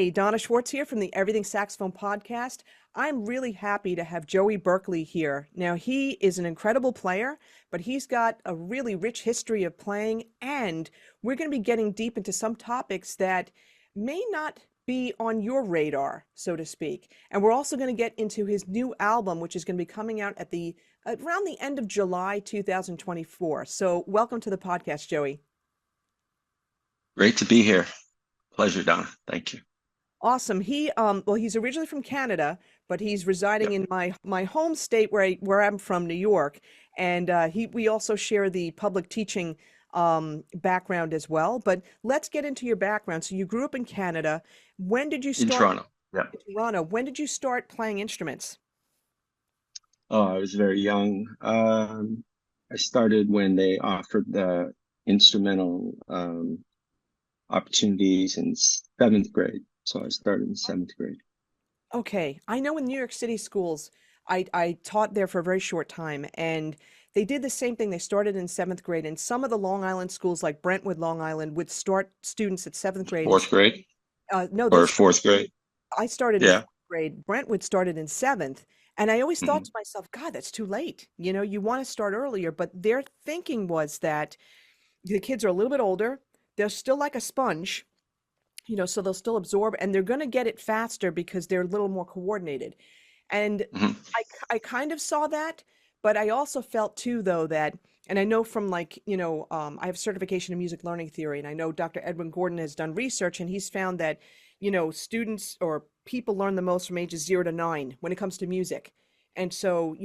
Hey, Donna Schwartz here from the Everything Saxophone Podcast. I'm really happy to have Joey Berkley here. Now, he is an incredible player, but he's got a really rich history of playing, and we're going to be getting deep into some topics that may not be on your radar, so to speak. And we're also going to get into his new album, which is going to be coming out at around the end of July 2024. So welcome to the podcast, Joey. Great to be here. Pleasure, Donna. Thank you. Awesome. He's originally from Canada, but he's residing Yep. in my home state where I'm from, New York. And we also share the public teaching background as well. But let's get into your background. So you grew up in Canada. When did you In start Toronto. Yeah. in Toronto? When did you start playing instruments? Oh, I was very young. I started when they offered the instrumental opportunities in seventh grade. So I started in seventh grade. Okay. I know in New York City schools, I taught there for a very short time, and they did the same thing. They started in seventh grade, and some of the Long Island schools, like Brentwood, Long Island, would start students at seventh grade. Fourth grade No, or fourth grade. I started in Yeah. fourth grade. Brentwood started in seventh. And I always thought hmm to myself, God, that's too late. You want to start earlier. But their thinking was that the kids are a little bit older. They're still like a sponge, so they'll still absorb and they're going to get it faster because they're a little more coordinated. And hmm I kind of saw that, but I also felt too, though, that, and I know from I have certification in music learning theory, and I know Dr. Edwin Gordon has done research, and he's found that, students or people learn the most from ages 0 to 9 when it comes to music. And so,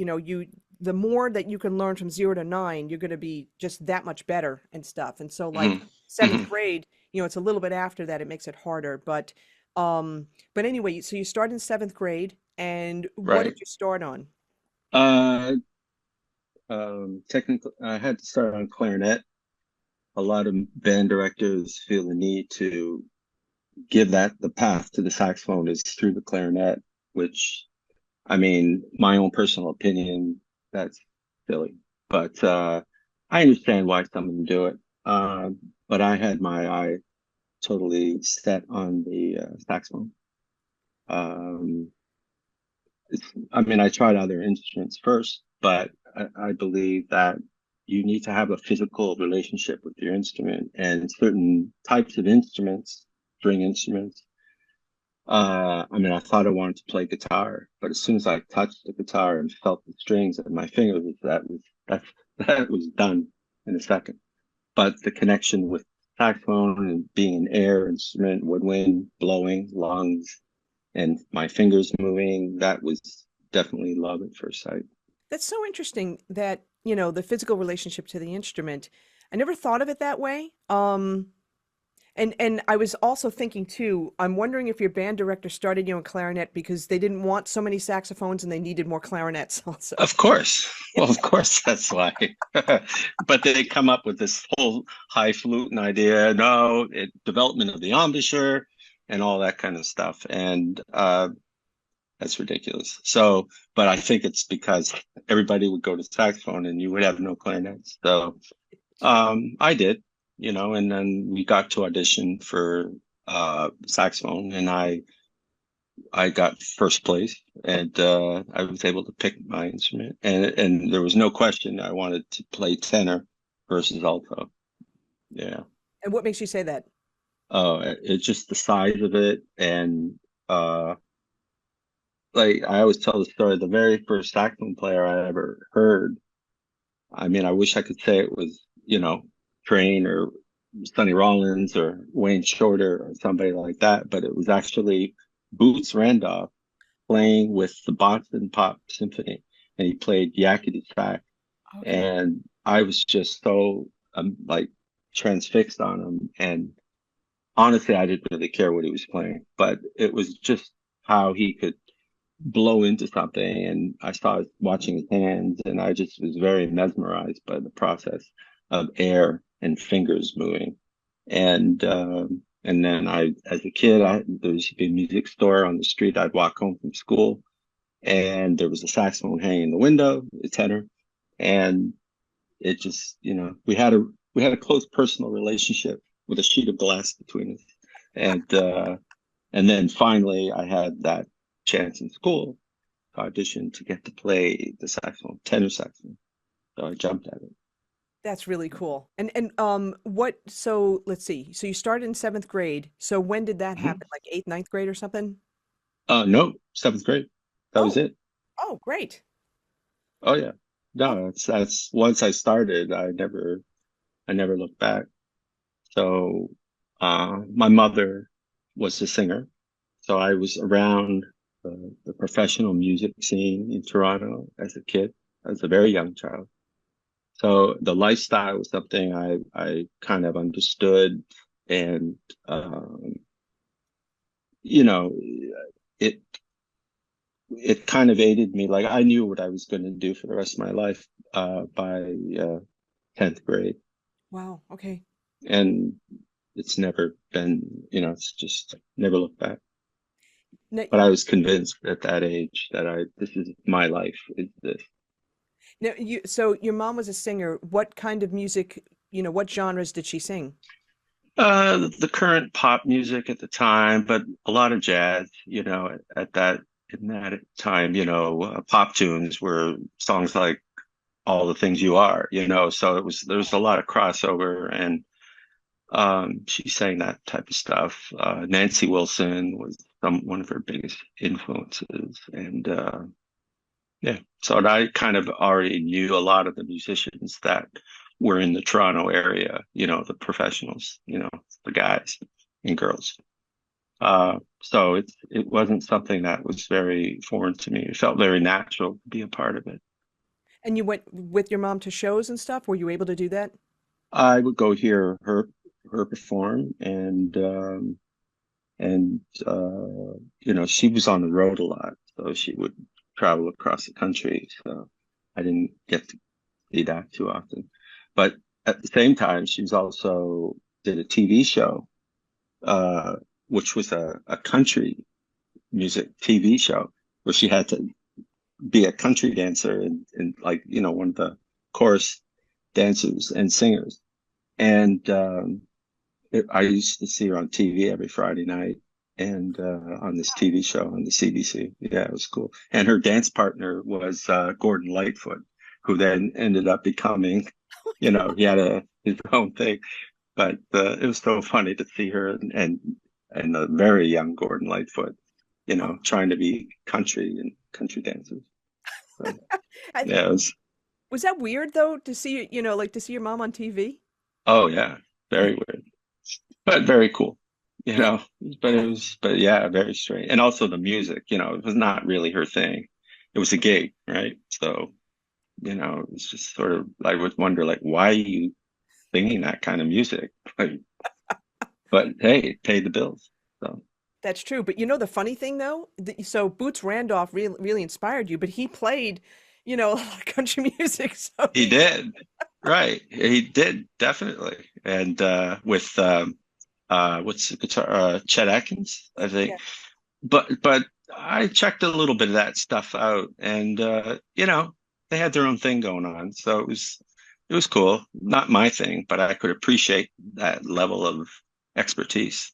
the more that you can learn from 0 to 9, you're going to be just that much better and stuff. And so, like hmm seventh hmm grade, it's a little bit after that, it makes it harder. But anyway, so you started in seventh grade, and what did Right. you start on? Uh, Technically, I had to start on clarinet. A lot of band directors feel the need to give that the path to the saxophone is through the clarinet, which, I mean, my own personal opinion, that's silly. But I understand why some of them do it. But I had my eye totally set on the saxophone. Um, I mean, I tried other instruments first, but I believe that you need to have a physical relationship with your instrument and certain types of instruments, string instruments. I mean, I thought I wanted to play guitar, but as soon as I touched the guitar and felt the strings at my fingers, that that was done in a second. But the connection with saxophone and being an air instrument, woodwind, blowing, lungs, and my fingers moving, that was definitely love at first sight. That's so interesting that, the physical relationship to the instrument. I never thought of it that way. And I was also thinking too, I'm wondering if your band director started you in clarinet because they didn't want so many saxophones and they needed more clarinets also. Of course. Well, of course, that's why. But they come up with this whole highfalutin idea, no, development of the embouchure and all that kind of stuff. And that's ridiculous. So, but I think it's because everybody would go to saxophone and you would have no clarinets. So I did, and then we got to audition for saxophone and I got first place and I was able to pick my instrument and there was no question I wanted to play tenor versus alto. Yeah. And what makes you say that? Oh, it's just the size of it and uh like I always tell the story, the very first saxophone player I ever heard. I mean, I wish I could say it was, Train or Sonny Rollins or Wayne Shorter or somebody like that, but it was actually Boots Randolph Oh, playing with the Boston Pop Symphony, and he played yakety sax, okay. and I was just so like transfixed on him. And honestly, I didn't really care what he was playing, but it was just how he could blow into something. And I started watching his hands, and I just was very mesmerized by the process of air and fingers moving. And then as a kid, there used to be a music store on the street. I'd walk home from school, and there was a saxophone hanging in the window, a tenor, and it just, we had a close personal relationship with a sheet of glass between us, and And then finally, I had that chance in school to audition to get to play the saxophone, tenor saxophone. So I jumped at it. That's really cool. And what, so let's see. So you started in seventh grade. So when did that Mhm. happen? Like eighth, ninth grade or something? No, seventh grade. That was Oh, it. oh, great. Oh yeah. Oh, No, that's once I started, I never looked back. So my mother was a singer. So I was around the professional music scene in Toronto as a kid, as a very young child. So the lifestyle was something I kind of understood, and um, you know, it it kind of aided me. Like I knew what I was going to do for the rest of my life by 10th grade, wow. Okay. and it's never been, it's just never looked back. Now, But I was convinced at that age that this is my life, is this. so your mom was a singer. What kind of music, what genres did she sing? The current pop music at the time, but a lot of jazz, at that in that time, pop tunes were songs like All the Things You Are, so there was a lot of crossover, and she sang that type of stuff. Nancy Wilson was one of her biggest influences, and yeah, so I kind of already knew a lot of the musicians that were in the Toronto area, the professionals, the guys and girls. So it wasn't something that was very foreign to me. It felt very natural to be a part of it. And you went with your mom to shows and stuff? Were you able to do that? I would go hear her perform, and she was on the road a lot, so she would travel across the country. So I didn't get to see that too often. But at the same time, she was also did a TV show, uh, which was a country music TV show where she had to be a country dancer and like, one of the chorus dancers and singers. And I used to see her on TV every Friday night and on this TV show on the CBC. Yeah, it was cool. And her dance partner was Gordon Lightfoot, who then ended up becoming, he had his own thing. But it was so funny to see her and a very young Gordon Lightfoot, trying to be country and country dancers. So, I, yeah, it was, was that weird though to see, like to see your mom on TV? oh yeah, very weird, but very cool, you Yeah. know. But yeah, very strange. And also the music, it was not really her thing. It was a gig, right? So, it was just sort of, I would wonder, like, why are you singing that kind of music? Like, but hey, it paid the bills. So That's true. But the funny thing though, so Boots Randolph really inspired you, but he played, a lot of country music. So he did, right? He did definitely. And with what's the guitar? Chet Atkins, I think. yeah, But I checked a little bit of that stuff out, and they had their own thing going on, so it was cool. Not my thing, but I could appreciate that level of expertise.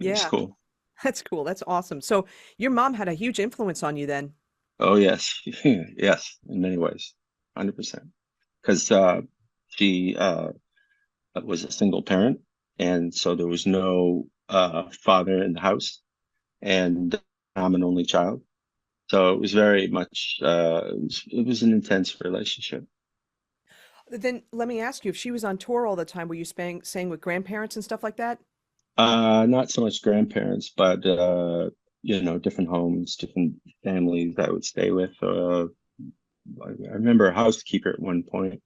It was yeah, cool. that's cool. That's awesome. So your mom had a huge influence on you then. Oh yes, yes, in many ways, 100%. Because she was a single parent, and so there was no father in the house, and I'm an only child. So it was very much it was an intense relationship. Then let me ask you, if she was on tour all the time, were you sang with grandparents and stuff like that? Not so much grandparents, but different homes, different families I would stay with. I remember a housekeeper at one point,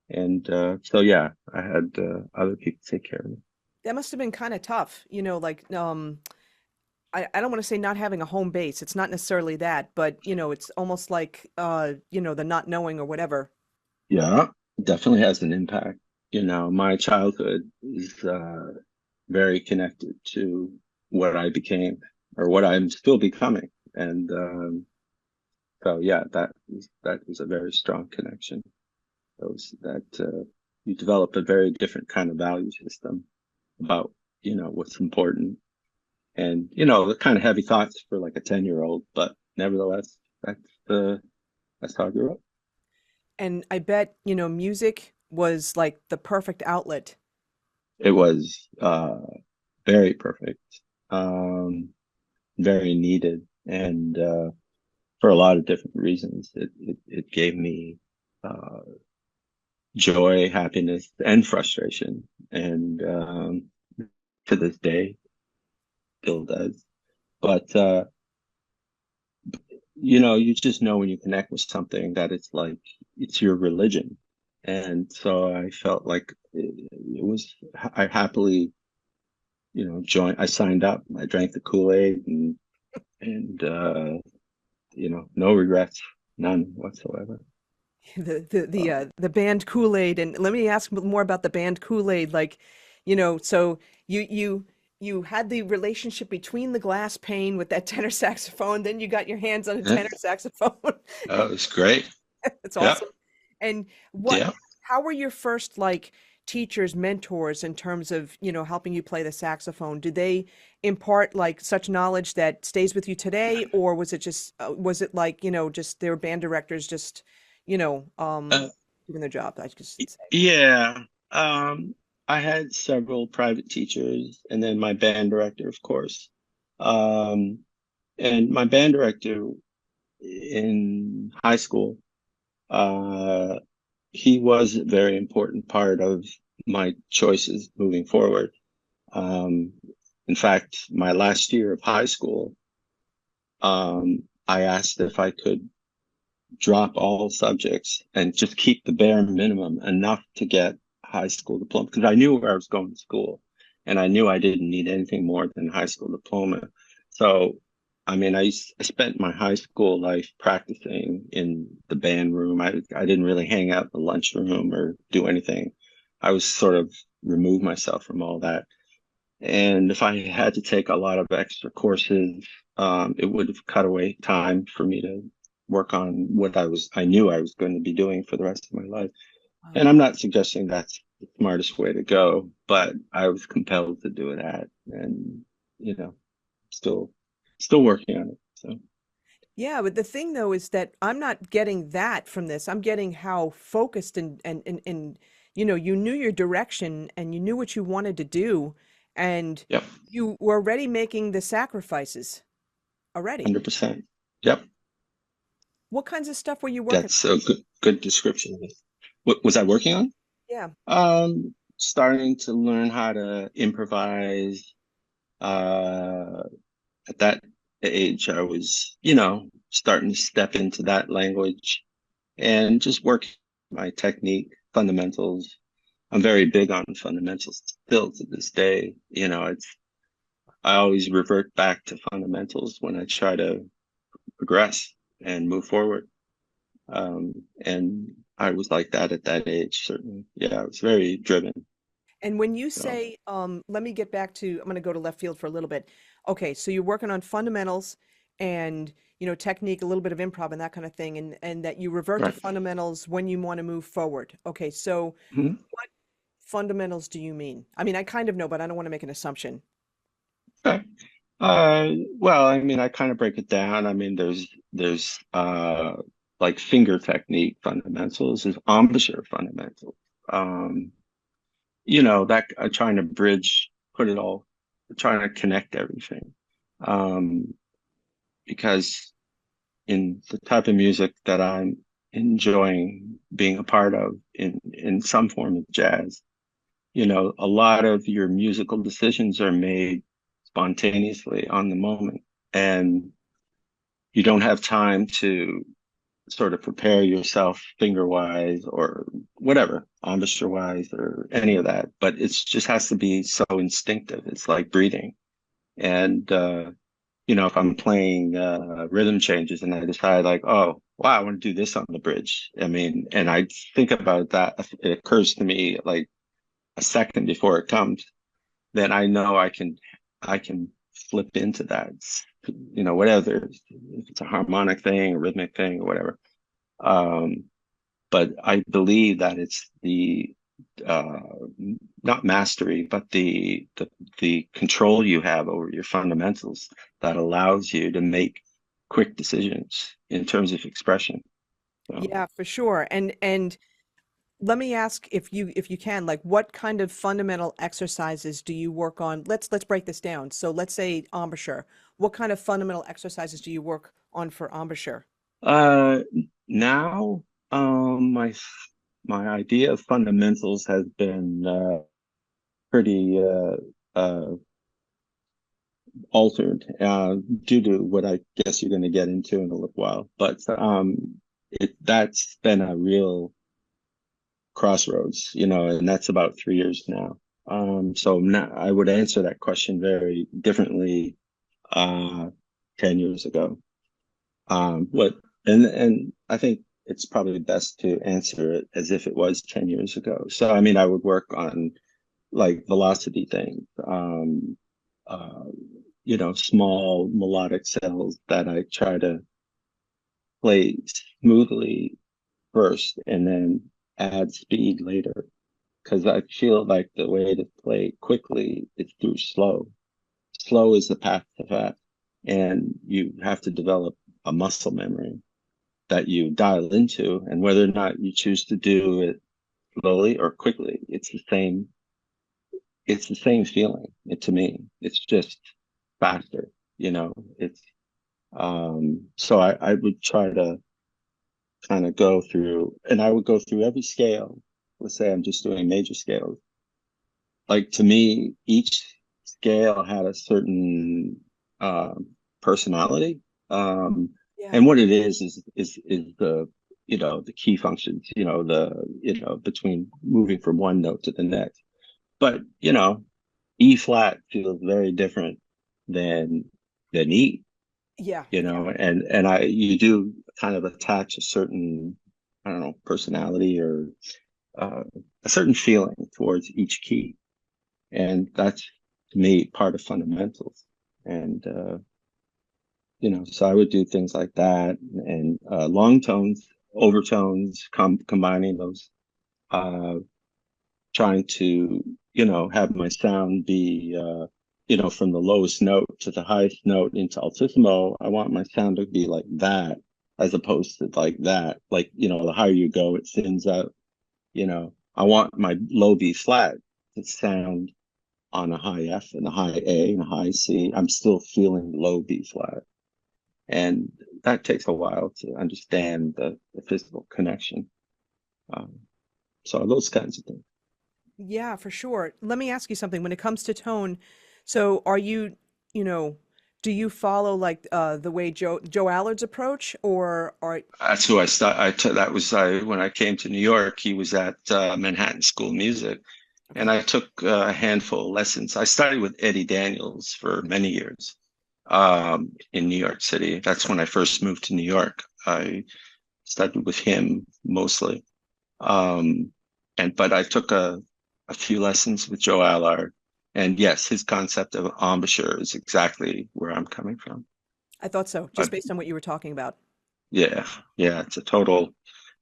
and so yeah, I had other people take care of me. That must have been kind of tough, like I don't want to say not having a home base. It's not necessarily that, but it's almost like the not knowing or whatever. Yeah, definitely has an impact. My childhood is very connected to what I became or what I'm still becoming. And so, yeah, that was a very strong connection. That you develop a very different kind of value system about, what's important. And, you know, the kind of heavy thoughts for like a 10-year-old, but nevertheless, that's how I grew up. And I bet, music was like the perfect outlet. It was very perfect, um, very needed, and for a lot of different reasons. It gave me uh, joy, happiness, and frustration, and to this day, still does. But you know, you just know when you connect with something that it's like it's your religion. And so I felt like it was, I happily, you know, joined, I signed up, I drank the Kool-Aid and you know, no regrets, none whatsoever. The band Kool-Aid. And let me ask more about the band Kool-Aid. Like, so you had the relationship between the glass pane with that tenor saxophone, then you got your hands on a Yeah, tenor saxophone. that was great. It's Yeah, awesome. And yeah. how were your first like teachers, mentors in terms of, helping you play the saxophone? Did they impart like such knowledge that stays with you today, or was it just, was it like, just they were band directors, just, you know, um, Uh, doing their job, I should say. yeah. I had several private teachers and then my band director, of course. Um, and my band director in high school, uh, he was a very important part of my choices moving forward. Um, in fact, my last year of high school, I asked if I could drop all subjects and just keep the bare minimum enough to get high school diploma because I knew where I was going to school and I knew I didn't need anything more than high school diploma. So, I mean, I spent my high school life practicing in the band room. I didn't really hang out in the lunchroom or do anything. I was sort of remove myself from all that. And if I had to take a lot of extra courses, it would have cut away time for me to work on what I knew I was going to be doing for the rest of my life. Wow. And I'm not suggesting that's the smartest way to go, but I was compelled to do that. And, you know, still, still working on it. So, Yeah, but the thing though is that I'm not getting that from this. I'm getting how focused and you knew your direction and you knew what you wanted to do, and yep, you were already making the sacrifices already. 100%. Yep. What kinds of stuff were you working That's a good description of it. What was I working on? on? Yeah. Starting to learn how to improvise. Uh, at that age, I was, you know, starting to step into that language and just work my technique, fundamentals. I'm very big on fundamentals still to this day. You know, I always revert back to fundamentals when I try to progress and move forward. And I was like that at that age, certainly. Yeah, I was very driven. And when you So, say, let me get back to, I'm going to go to left field for a little bit. Okay, so you're working on fundamentals and, technique, a little bit of improv and that kind of thing, and that you revert to right. fundamentals when you want to move forward. Okay, so Mhm. what fundamentals do you mean? I mean, I kind of know, but I don't want to make an assumption. Okay. Well, I mean, I kind of break it down. I mean, there's like finger technique fundamentals, there's embouchure fundamentals. Um, you know, that trying to bridge, put it all, trying to connect everything. Um, because in the type of music that I'm enjoying being a part of in some form of jazz, you know, a lot of your musical decisions are made spontaneously on the moment, and you don't have time to sort of prepare yourself finger wise or whatever, embouchure wise or any of that. But it's just has to be so instinctive. It's like breathing. And you know, if I'm playing rhythm changes and I decide like, oh, wow, I want to do this on the bridge. I mean, and I think about that, it occurs to me like a second before it comes, then I know I can flip into that. You know, whatever, if it's a harmonic thing, a rhythmic thing, or whatever. Um, but I believe that it's the uh, not mastery, but the control you have over your fundamentals that allows you to make quick decisions in terms of expression. So, Yeah, for sure. And let me ask if you can, like what kind of fundamental exercises do you work on? Let's break this down. So let's say embouchure. What kind of fundamental exercises do you work on for embouchure? uh, now, my idea of fundamentals has been pretty altered due to what I guess you're going to get into in a little while. But that's been a real crossroads, and that's about 3 years now. So now I would answer that question very differently 10 years ago. What and I think it's probably best to answer it as if it was 10 years ago. So I mean, I would work on like velocity things, uh, small melodic cells that I try to play smoothly first and then add speed later. Because I feel like the way to play quickly is through slow. Slow is the path to fast, and you have to develop a muscle memory that you dial into, and whether or not you choose to do it slowly or quickly, it's the same feeling. To me, it's just faster. It's so I would try to kind of go through, and I would go through every scale. Let's say I'm just doing major scales. Like to me, each scale had a certain personality. Yeah. And what it is the key functions, between moving from one note to the next. But E flat feels very different than E, Yeah. Yeah. and you do kind of attach a certain, I don't know, personality or uh, a certain feeling towards each key. And that's to me part of fundamentals. And so I would do things like that, and long tones, overtones, combining those, uh, trying to have my sound be from the lowest note to the highest note into altissimo. I want my sound to be like that as opposed to like that. Like, the higher you go, it thins out. I want my low B flat to sound on a high F and a high A and a high C. I'm still feeling low B flat. And that takes a while to understand the physical connection. Um, so those kinds of things. Yeah, for sure. Let me ask you something. When it comes to tone, so are you, you know, do you follow like the way Joe Allard's approach, or are That's who I start. That was when I came to New York. He was at Manhattan School of Music, and okay? I took a handful of lessons. I studied with Eddie Daniels for many years in New York City. That's when I first moved to New York. I studied with him mostly, um, but I took a few lessons with Joe Allard, and yes, his concept of embouchure is exactly where I'm coming from. I thought so, Uh, just based on what you were talking about. yeah, yeah, it's a total.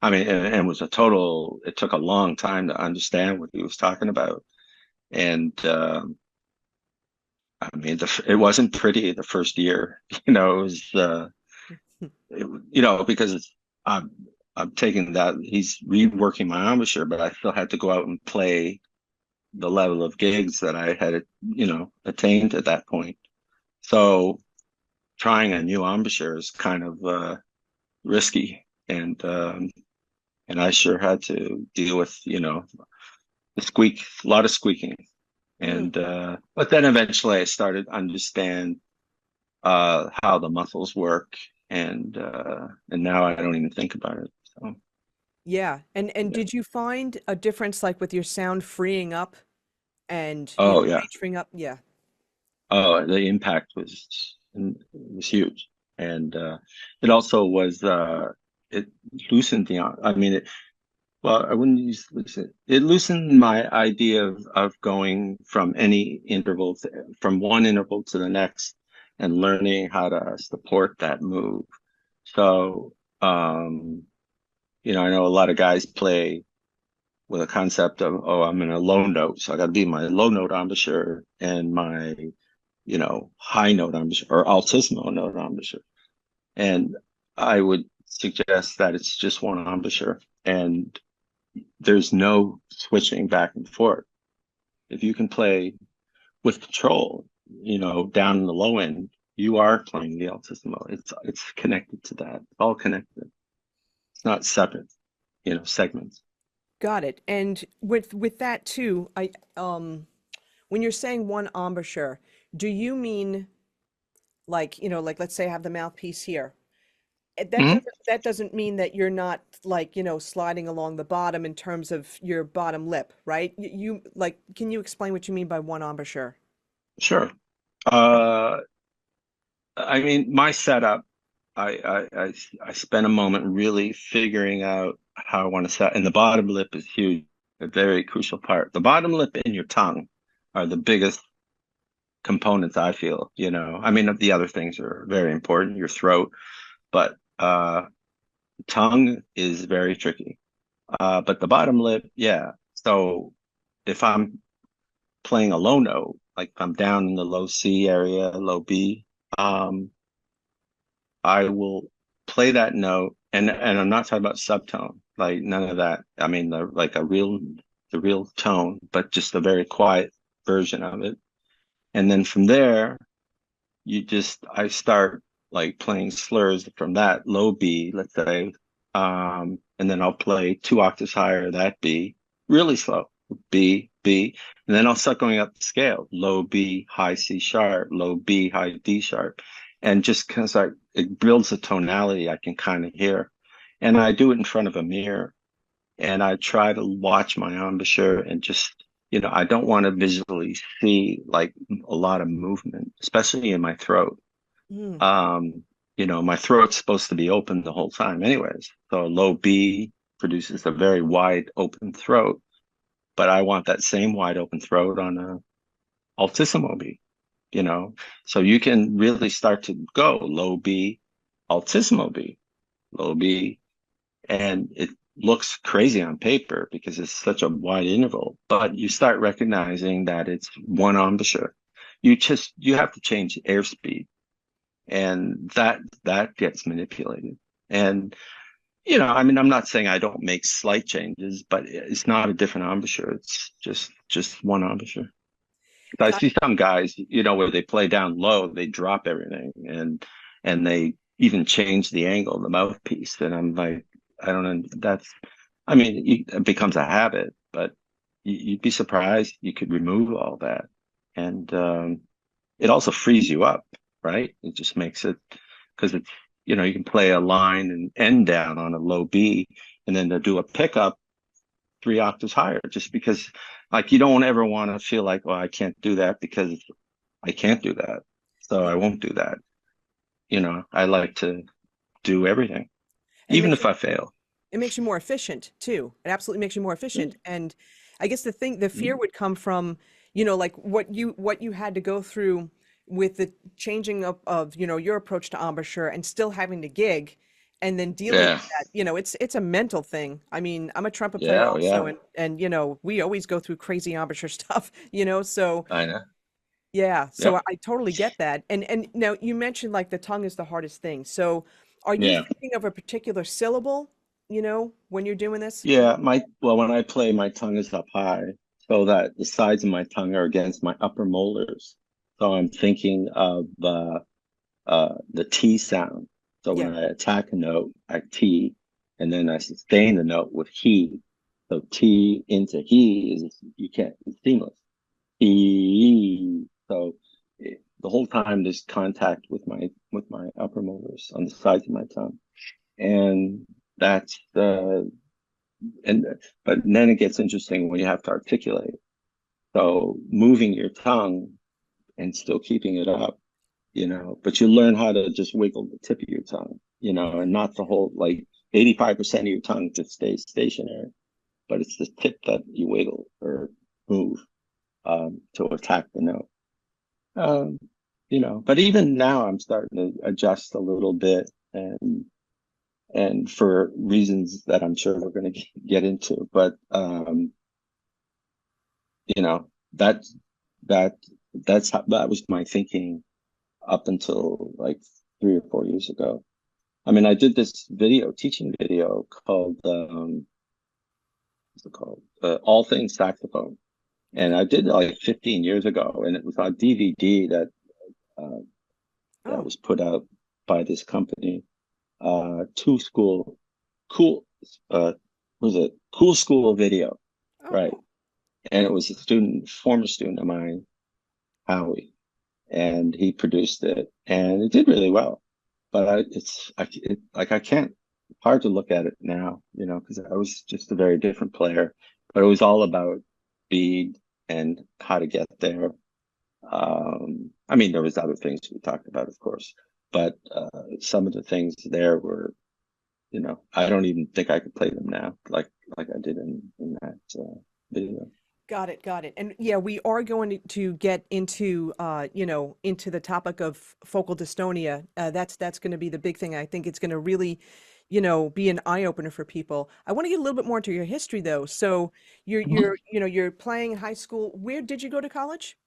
I mean, and it was a total. It took a long time to understand what he was talking about, and I mean, it wasn't pretty the first year. It was, because I'm taking that he's reworking my embouchure, but I still had to go out and play the level of gigs that I had, attained at that point. So trying a new embouchure is kind of risky, and I sure had to deal with, a lot of squeaking, Mm. and but then eventually I started to understand how the muscles work, and now I don't even think about it. So Yeah, and yeah. did you find a difference like with your sound freeing up and Oh yeah. range freeing up? Yeah, Oh, the impact was huge, and it also was it loosened I mean, well, I wouldn't use loosen. It loosened my idea of going from from one interval to the next, and learning how to support that move. So, I know a lot of guys play with a concept of, oh, I'm in a low note, so I got to be my low note embouchure and my, high note embouchure or altissimo note embouchure. And I would suggest that it's just one embouchure and there's no switching back and forth. If you can play with control, down in the low end, you are playing the altissimo. It's connected to that. It's all connected. It's not separate, segments. Got it. And with that too, when you're saying one embouchure, do you mean like, like let's say I have the mouthpiece here. Mhm. That doesn't mean that you're not like, sliding along the bottom in terms of your bottom lip, right? You like, can you explain what you mean by one embouchure? Sure. Uh, I mean, my setup, I spent a moment really figuring out how I want to set, and the bottom lip is huge, a very crucial part. The bottom lip and your tongue are the biggest components, I feel, I mean, the other things are very important, your throat, but tongue is very tricky. But the bottom lip, yeah. So if I'm playing a low note, like if I'm down in the low C area, low B, I will play that note, and I'm not talking about subtone, like none of that. I mean, the real tone, but just a very quiet version of it. And then from there, I start like playing slurs from that low B, let's say, and then I'll play 2 octaves higher that B, really slow, B, B, and then I'll start going up the scale, low B, high C sharp, low B, high D sharp, and just because it builds a tonality I can kind of hear, and I do it in front of a mirror, and I try to watch my embouchure and just I don't want to visually see like a lot of movement, especially in my throat. Mm. Um, my throat's supposed to be open the whole time anyways. So low B produces a very wide open throat, but I want that same wide open throat on a altissimo B, So you can really start to go low B, altissimo B, low B, and it looks crazy on paper because it's such a wide interval, but you start recognizing that it's one embouchure. You have to change the airspeed, and that gets manipulated. And I mean, I'm not saying I don't make slight changes, but it's not a different embouchure. It's just one embouchure. I Got see some guys, where they play down low, they drop everything and they even change the angle of the mouthpiece. And I'm like, I don't know. I mean, it becomes a habit, but you'd be surprised you could remove all that. And it also frees you up, right? It just makes it because it's, you can play a line and end down on a low B and then to do a pickup 3 octaves higher, just because like you don't ever want to feel like, oh, I can't do that because I can't do that. So I won't do that. I like to do everything, and it even makes if you I fail. it makes you more efficient too. It absolutely makes you more efficient. And I guess the fear would come from, like what you had to go through with the changing of, your approach to embouchure and still having to gig and then dealing with Yeah. that. It's a mental thing. I mean, I'm a trumpet player Yeah. Oh, also, yeah. and we always go through crazy embouchure stuff, so I know. yeah, so I Yep. I totally get that. And now you mentioned like the tongue is the hardest thing. So are you Yeah. thinking of a particular syllable, when you're doing this? Yeah. Well, when I play, my tongue is up high so that the sides of my tongue are against my upper molars. So I'm thinking of the T sound. So Yeah. when I attack a note, I T, and then I sustain the note with he. So T into he is you can't it's seamless. E. So the whole time there's contact with my upper molars on the sides of my tongue, and that's the and but then it gets interesting when you have to articulate. So moving your tongue and still keeping it up, but you learn how to just wiggle the tip of your tongue, and not the whole, like 85% of your tongue just stays stationary, but it's the tip that you wiggle or move to attack the note. But even now I'm starting to adjust a little bit, and and for reasons that I'm sure we're going to get into. But you know, that that that was my thinking up until like 3 or 4 years ago. I mean, I did this teaching video called what's it called? All Things Saxophone, and I did it like 15 years ago, and it was on DVD uh, that Oh, was put out by this company, Two School, Cool, was it Cool School Video, oh, right? cool. And it was a former student of mine, Howie, and he produced it, and it did really well. But like I can't. Hard to look at it now, because I was just a very different player. But it was all about speed and how to get there. I mean, there was other things we talked about, of course, but some of the things there were, I don't even think I could play them now, like I did in that video. Got it, got it. And yeah, we are going to get into into the topic of focal dystonia. That's going to be the big thing. I think it's going to really, be an eye opener for people. I want to get a little bit more into your history though. So you're playing in high school. Where did you go to college?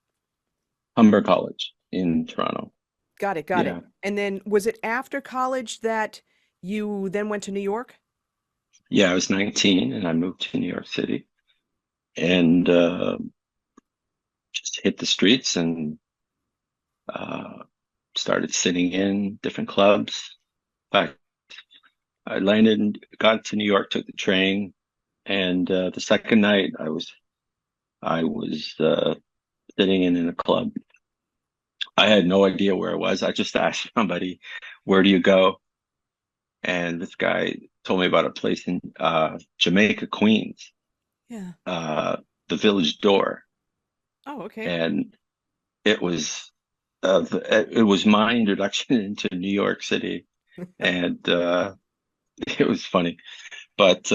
Humber College in Toronto. Got it, got it. Yeah. And then was it after college that you then went to New York? Yeah, I was 19 and I moved to New York City and just hit the streets and uh, started sitting in different clubs. In fact, I landed and got to New York, took the train, and the second night I was sitting in a club. I had no idea where I was. I just asked somebody, "Where do you go?" And this guy told me about a place in Jamaica, Queens, Yeah. uh, the Village Door, Oh, okay. and it was it was my introduction into New York City, and it was funny, but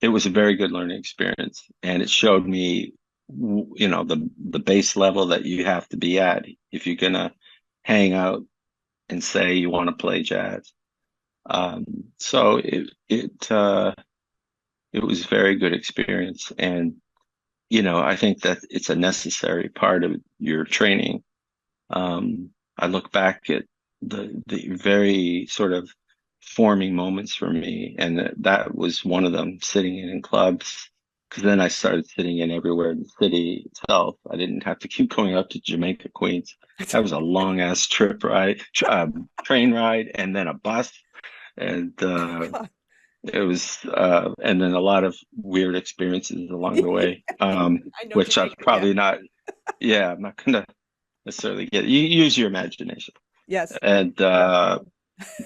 it was a very good learning experience, and it showed me, the base level that you have to be at if you're gonna hang out and say you want to play jazz. So it was a very good experience, and I think that it's a necessary part of your training. I look back at the very sort of forming moments for me, and that was one of them, sitting in clubs. Because then I started sitting in everywhere in the city itself. I didn't have to keep going up to Jamaica, Queens. That was a long ass train ride, and then a bus, and God, it was, and then a lot of weird experiences along the way, I know which I'm Jamaica. Yeah. probably not. Yeah, I'm not gonna necessarily get. You use your imagination, Yes. and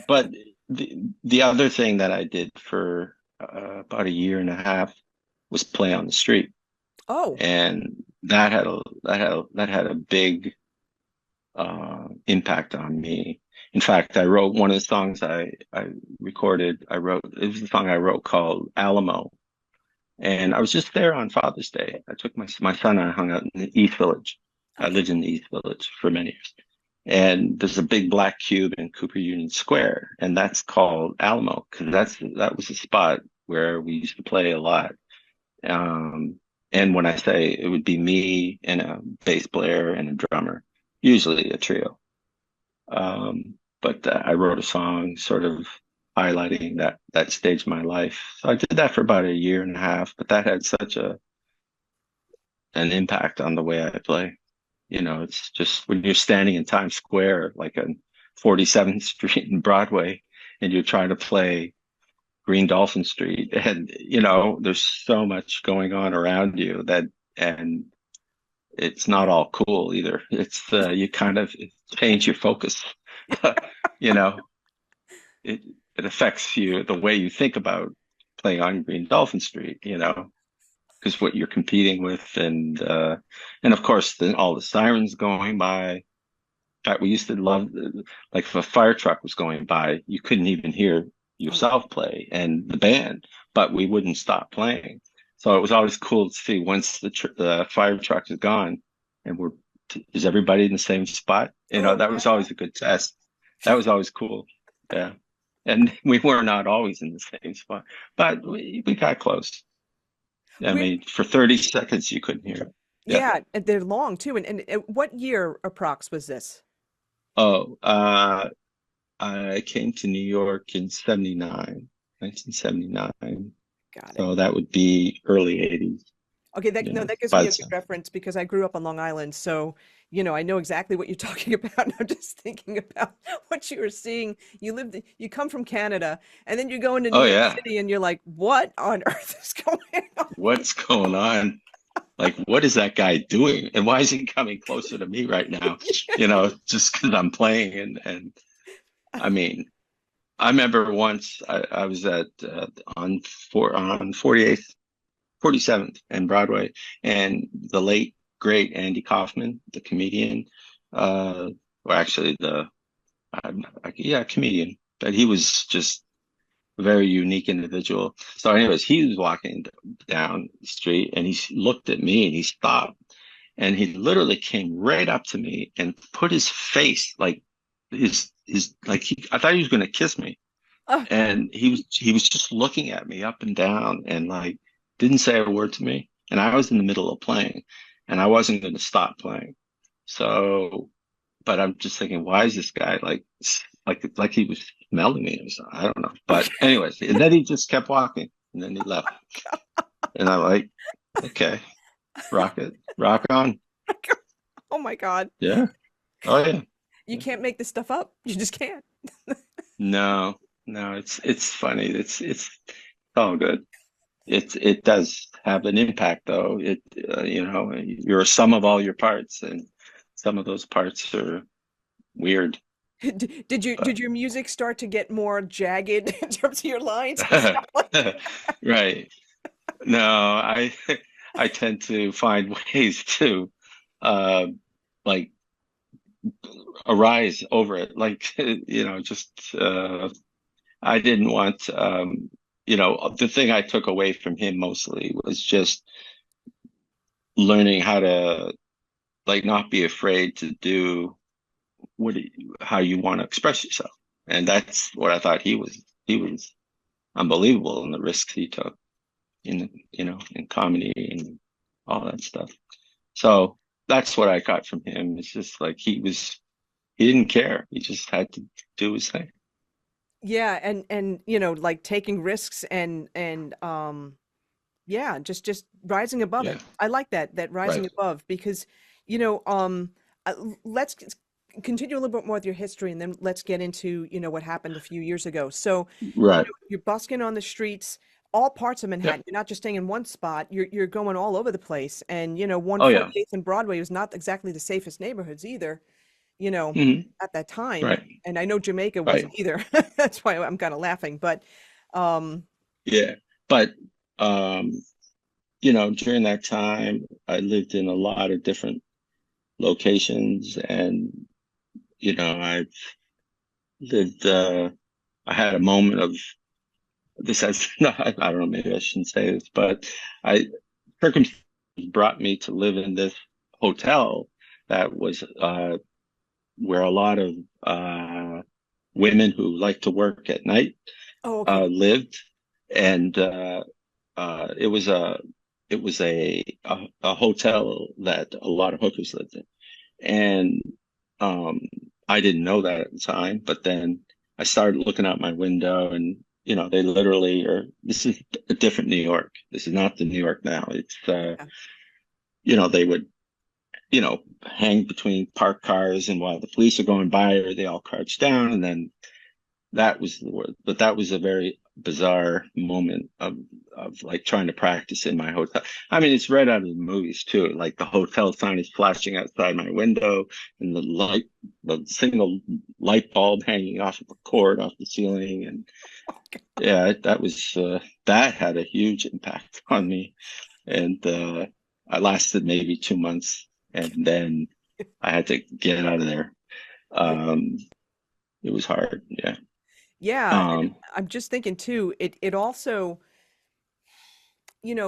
but the other thing that I did for about a year and a half was play on the street, Oh, and that had a big impact on me. In fact, I wrote one of the songs I recorded. It was a song I wrote called Alamo, and I was just there on Father's Day. I took my son and I hung out in the East Village. I okay. lived in the East Village for many years. And there's a big black cube in Cooper Union Square, and that's called Alamo because that was a spot where we used to play a lot. Um, and when I say it would be me and a bass player and a drummer, usually a trio. But I wrote a song sort of highlighting that stage of my life. So I did that for about a year and a half, but that had such an impact on the way I play. It's just when you're standing in Times Square, like on 47th Street and Broadway, and you're trying to play Green Dolphin Street, and there's so much going on around you and it's not all cool either. It's you kind of change your focus. you know, it it affects you the way you think about playing on Green Dolphin Street. Because what you're competing with, and of course then all the sirens going by. In fact, we used to love, like if a fire truck was going by, you couldn't even hear Oh, yourself play and the band, but we wouldn't stop playing. So it was always cool to see once the fire truck is gone, and is everybody in the same spot? oh That was yeah. always a good test. That was always cool. Yeah. and we were not always in the same spot, but we got close. I Where, mean, for 30 seconds, you couldn't hear it. Yeah. yeah, and they're long too. And what year approx was this? Oh, I came to New York in 79, 1979. Got it. So that would be early 80s. Okay, Yeah. that gives me a But good reference because I grew up on Long Island, so I know exactly what you're talking about. And I'm just thinking about what you were seeing. You come from Canada, and then you go into New oh York yeah, City, and you're like, what on earth is going on? what's going on? Like, what is that guy doing? And why is he coming closer to me right now? Just because I'm playing. And I mean, I remember once I was at on 48th, 47th and Broadway, and the late great Andy Kaufman, the comedian, or actually yeah, comedian, but he was just a very unique individual. So, anyways, he was walking down the street and he looked at me and he stopped and he literally came right up to me and put his face like his like I thought he was going to kiss me, Oh, and he was just looking at me up and down and like didn't say a word to me, and I was in the middle of playing and I wasn't going to stop playing. So, but I'm just thinking, why is this guy like he was smelling me or something? I don't know. But okay. anyways, and then he just kept walking and then he left. And I'm like, okay, rock on. Oh my God. Yeah. Oh yeah. You can't make this stuff up. You just can't. No, no, it's funny. It's all good. It does have an impact though. You're a sum of all your parts, and some of those parts are weird. Did your music start to get more jagged in terms of your lines and But stuff like that? right. No, I tend to find ways to uh like arise over it. Like just I didn't want the thing I took away from him mostly was just learning how to like not be afraid to do how you want to express yourself. And that's what I thought he was unbelievable in the risks he took in comedy and all that stuff. So that's what I got from him. It's just like he didn't care. He just had to do his thing. Yeah, and like taking risks and yeah, just rising above Yeah. it. I like that rising Right. above because you know um let's continue a little bit more with your history and then let's get into what happened a few years ago. So, Right. you're busking on the streets, all parts of Yeah. Manhattan. You're not just staying in one spot. You're going all over the place. And Oh yeah. 148th and Broadway was not exactly the safest neighborhoods either, you know, Hmm. at that time. Right. And I know Jamaica Right. wasn't either. That's why I'm kind of laughing. But um Yeah. But um, during that time, I lived in a lot of different locations, and I lived. I had a moment of this. Has I don't know. Maybe I shouldn't say this, but I circumstances brought me to live in this hotel that was where a lot of women who like to work at night oh, okay. lived, and it was a hotel that a lot of hookers lived in, and um, I didn't know that at the time. But then I started looking out my window, and they literally are. This is a different New York. This is not the New York now. It's Yeah. they would hang between parked cars, and while the police are going by, or they all crouch down, and then that was the word. But that was a very bizarre moment of like trying to practice in my hotel. I mean, it's right out of the movies too. Like the hotel sign is flashing outside my window, and the single light bulb hanging off of a cord off the ceiling, and yeah, that had a huge impact on me, and I lasted maybe 2 months, and then I had to get out of there. Um, it was hard. Yeah. Yeah, and Um, I'm just thinking too, it also,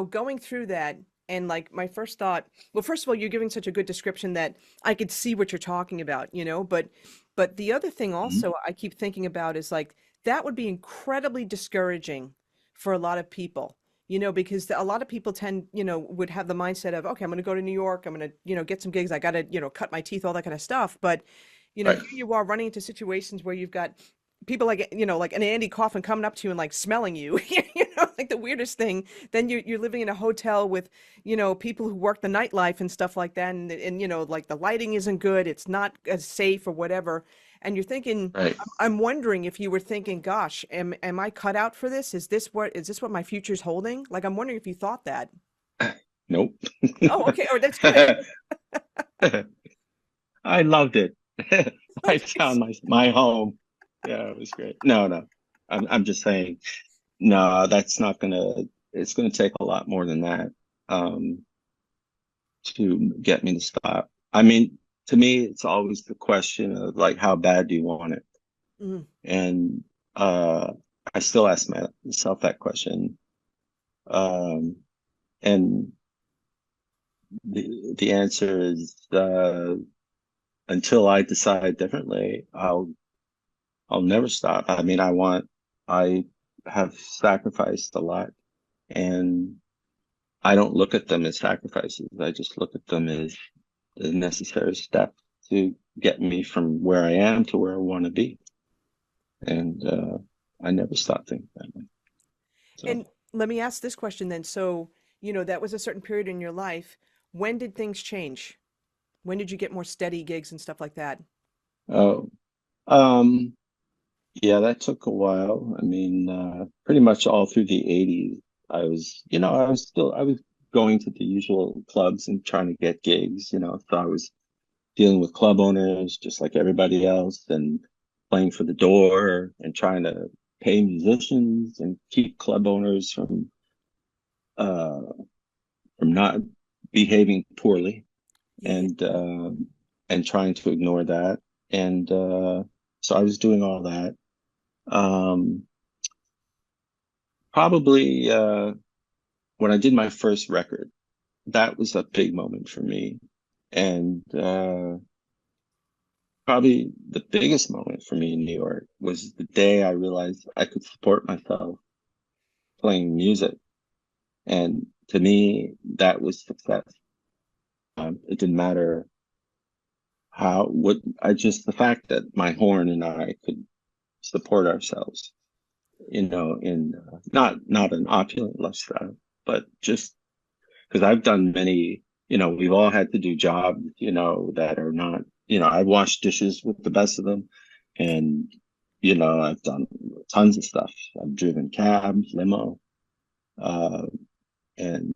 going through that and like my first thought, well, first of all, you're giving such a good description that I could see what you're talking about, but the other thing mhm. also I keep thinking about is like that would be incredibly discouraging for a lot of people, because a lot of people tend, would have the mindset of, okay, I'm going to go to New York. I'm going to, get some gigs. I got to, cut my teeth, all that kind of stuff. But, Right. here you are running into situations where you've got people like, like an Andy Kaufman coming up to you and like smelling you, like the weirdest thing. Then you're living in a hotel with, people who work the nightlife and stuff like that. And, like the lighting isn't good. It's not as safe or whatever. And you're thinking, Right. I'm wondering if you were thinking, gosh, am I cut out for this? Is this what my future's holding? Like, I'm wondering if you thought that. Nope. Oh, okay. Oh, that's good. I loved it. I Okay. found my home. Yeah, it was great. No, no. I'm just saying, no, that's not gonna, it's gonna take a lot more than that um to get me to stop. I mean, to me, it's always the question of like, how bad do you want it? Mhm. And I still ask myself that question. Um, and the answer is until I decide differently, I'll never stop. I mean, I have sacrificed a lot, and I don't look at them as sacrifices. I just look at them as the necessary step to get me from where I am to where I want to be. And I never stop thinking that way. So, And let me ask this question then. So, that was a certain period in your life. When did things change? When did you get more steady gigs and stuff like that? oh, um, yeah, that took a while. I mean, pretty much all through the 80s, I was going to the usual clubs and trying to get gigs, so I was dealing with club owners just like everybody else and playing for the door and trying to pay musicians and keep club owners uh, from not behaving poorly Yeah. and trying to ignore that. And so I was doing all that. Um, Probably when I did my first record, that was a big moment for me. And probably the biggest moment for me in New York was the day I realized I could support myself playing music. And to me, that was success. It didn't matter the fact that my horn and I could support ourselves, in not an opulent lifestyle, but just because I've done many, we've all had to do jobs, that are not, I've washed dishes with the best of them. And, I've done tons of stuff. I've driven cabs, limo, uh, and,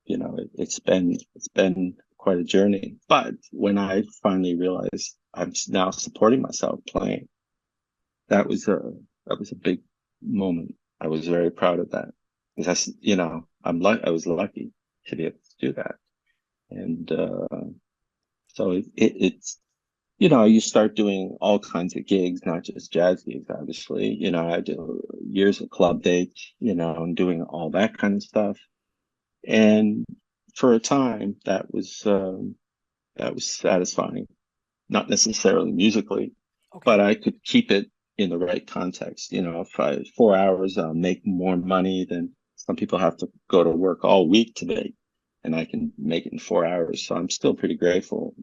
it's been quite a journey. But when I finally realized I'm now supporting myself playing, that was a, that was a big moment. I was very proud of that because I was lucky to be able to do that. And so it's you start doing all kinds of gigs, not just jazz gigs, obviously. I did years of club dates, and doing all that kind of stuff. And for a time, that was satisfying, not necessarily musically, but Okay. I could keep it in the right context. If 4 hours, I'll make more money than some people have to go to work all week today, and I can make it in 4 hours. So I'm still pretty grateful.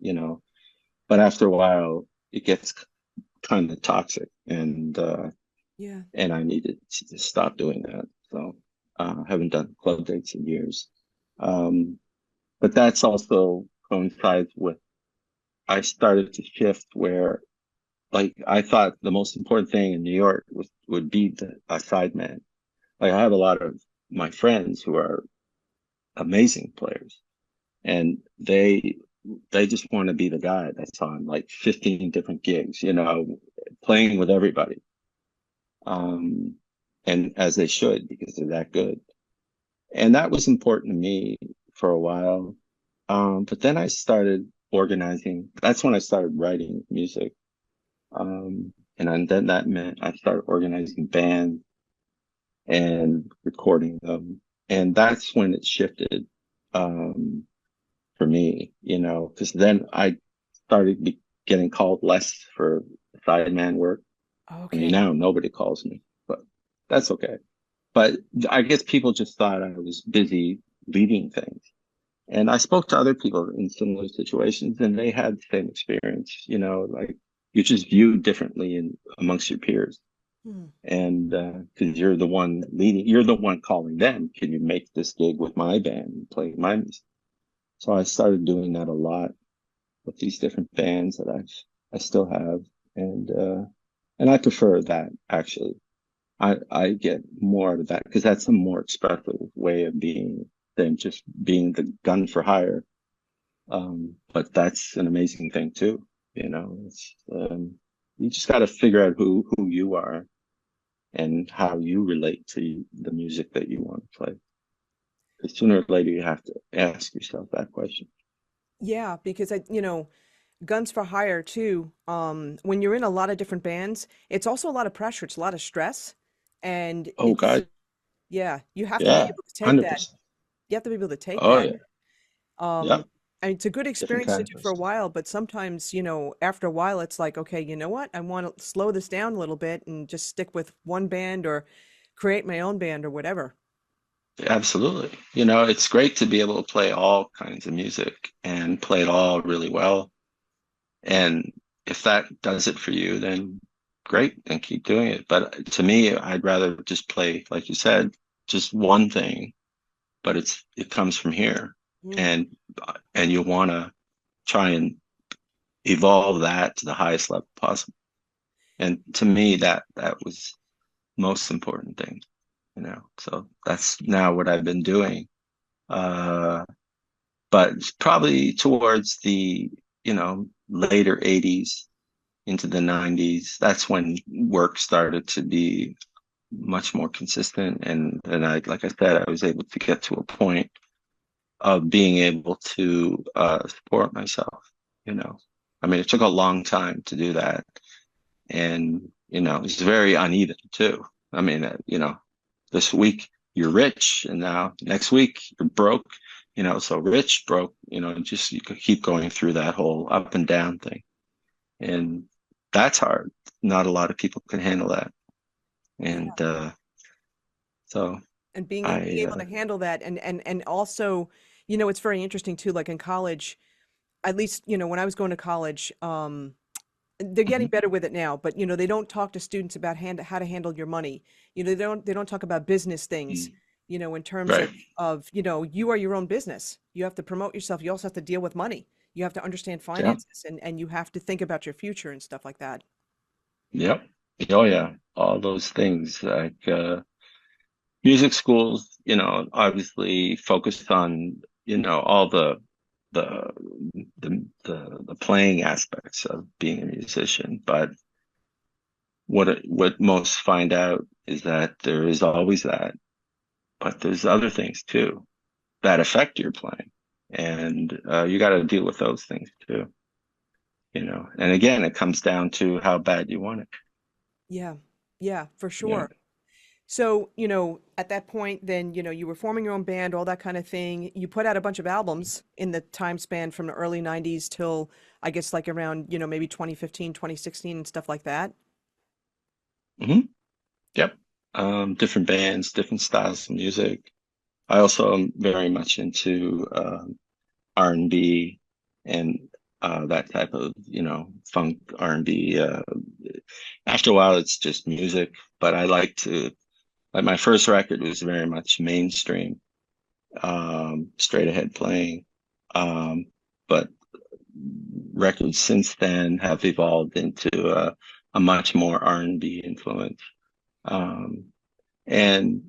But after a while, it gets kind of toxic, Yeah. and I needed to stop doing that. So I haven't done club dates in years. Um, but that's also coincides with I started to shift where like I thought the most important thing in New York would be a sideman. Like I have a lot of my friends who are amazing players, and they just want to be the guy that's on like 15 different gigs, playing with everybody. Um, and as they should because they're that good. And that was important to me for a while. But then I started organizing. That's when I started writing music. And then that meant I started organizing bands and recording them. And that's when it shifted, for me, because then I started getting called less for sideman work. I mean, Okay. now nobody calls me, but that's okay. But I guess people just thought I was busy leading things. And I spoke to other people in similar situations, and they had the same experience. Like you're just viewed differently amongst your peers. Hmm. And because you're the one leading, you're the one calling them. Can you make this gig with my band and play my music? So I started doing that a lot with these different bands that I still have, and and I prefer that actually. I get more out of that because that's a more expressive way of being than just being the gun for hire. But that's an amazing thing too. You just got to figure out who you are and how you relate to the music that you want to play. Because sooner or later you have to ask yourself that question. Yeah, because guns for hire too. When you're in a lot of different bands, it's also a lot of pressure. It's a lot of stress, and Oh it's God, yeah, you have to be yeah, able to take that. 100%. You have to be able to take Oh that. yeah, Um, yep, and it's a good different experience to kind of do for a person. while, but sometimes, after a while, it's like, okay, you know what? I want to slow this down a little bit and just stick with one band or create my own band or whatever. Absolutely. It's great to be able to play all kinds of music and play it all really well. And if that does it for you, then great, then keep doing it. But to me, I'd rather just play, like you said, just one thing, but it comes from here. Mm, And and you want to try and evolve that to the highest level possible. And to me, that was most important thing. So that's now what I've been doing. Uh, but probably towards the, later 80s into the 90s, that's when work started to be much more consistent. And like I said, I was able to get to a point of being able to support myself, you know. I mean, it took a long time to do that. And, it's very uneven too. I mean, this week you're rich and now next week you're broke, so rich, broke, just you could keep going through that whole up and down thing. And that's hard. Not a lot of people can handle that. yeah. And so And being I, able to handle that and also, it's very interesting too, like in college, at least, when I was going to college, they're getting mhm, better with it now, but they don't talk to students about how to handle your money. They don't talk about business things, mm, in terms right. of, you are your own business. You have to promote yourself. You also have to deal with money. You have to understand Yeah. finances and you have to think about your future and stuff like that. Yep. Oh yeah. All those things like music schools, obviously focused on, all the the playing aspects of being a musician. But what most find out is that there is always that, but there's other things too that affect your playing. And you got to deal with those things too. And again, it comes down to how bad you want it. Yeah. Yeah, for Yeah. sure. So, at that point, then, you were forming your own band, all that kind of thing. You put out a bunch of albums in the time span from the early 90s till, I guess, like around, maybe 2015, 2016, and stuff like that. Hmm. Yep. Different bands, different styles of music. I also am very much into R&B and that type of, funk R&B. After a while, it's just music, but I like my first record was very much mainstream, straight ahead playing. Um, but records since then have evolved into a much more R&B influence. Um, and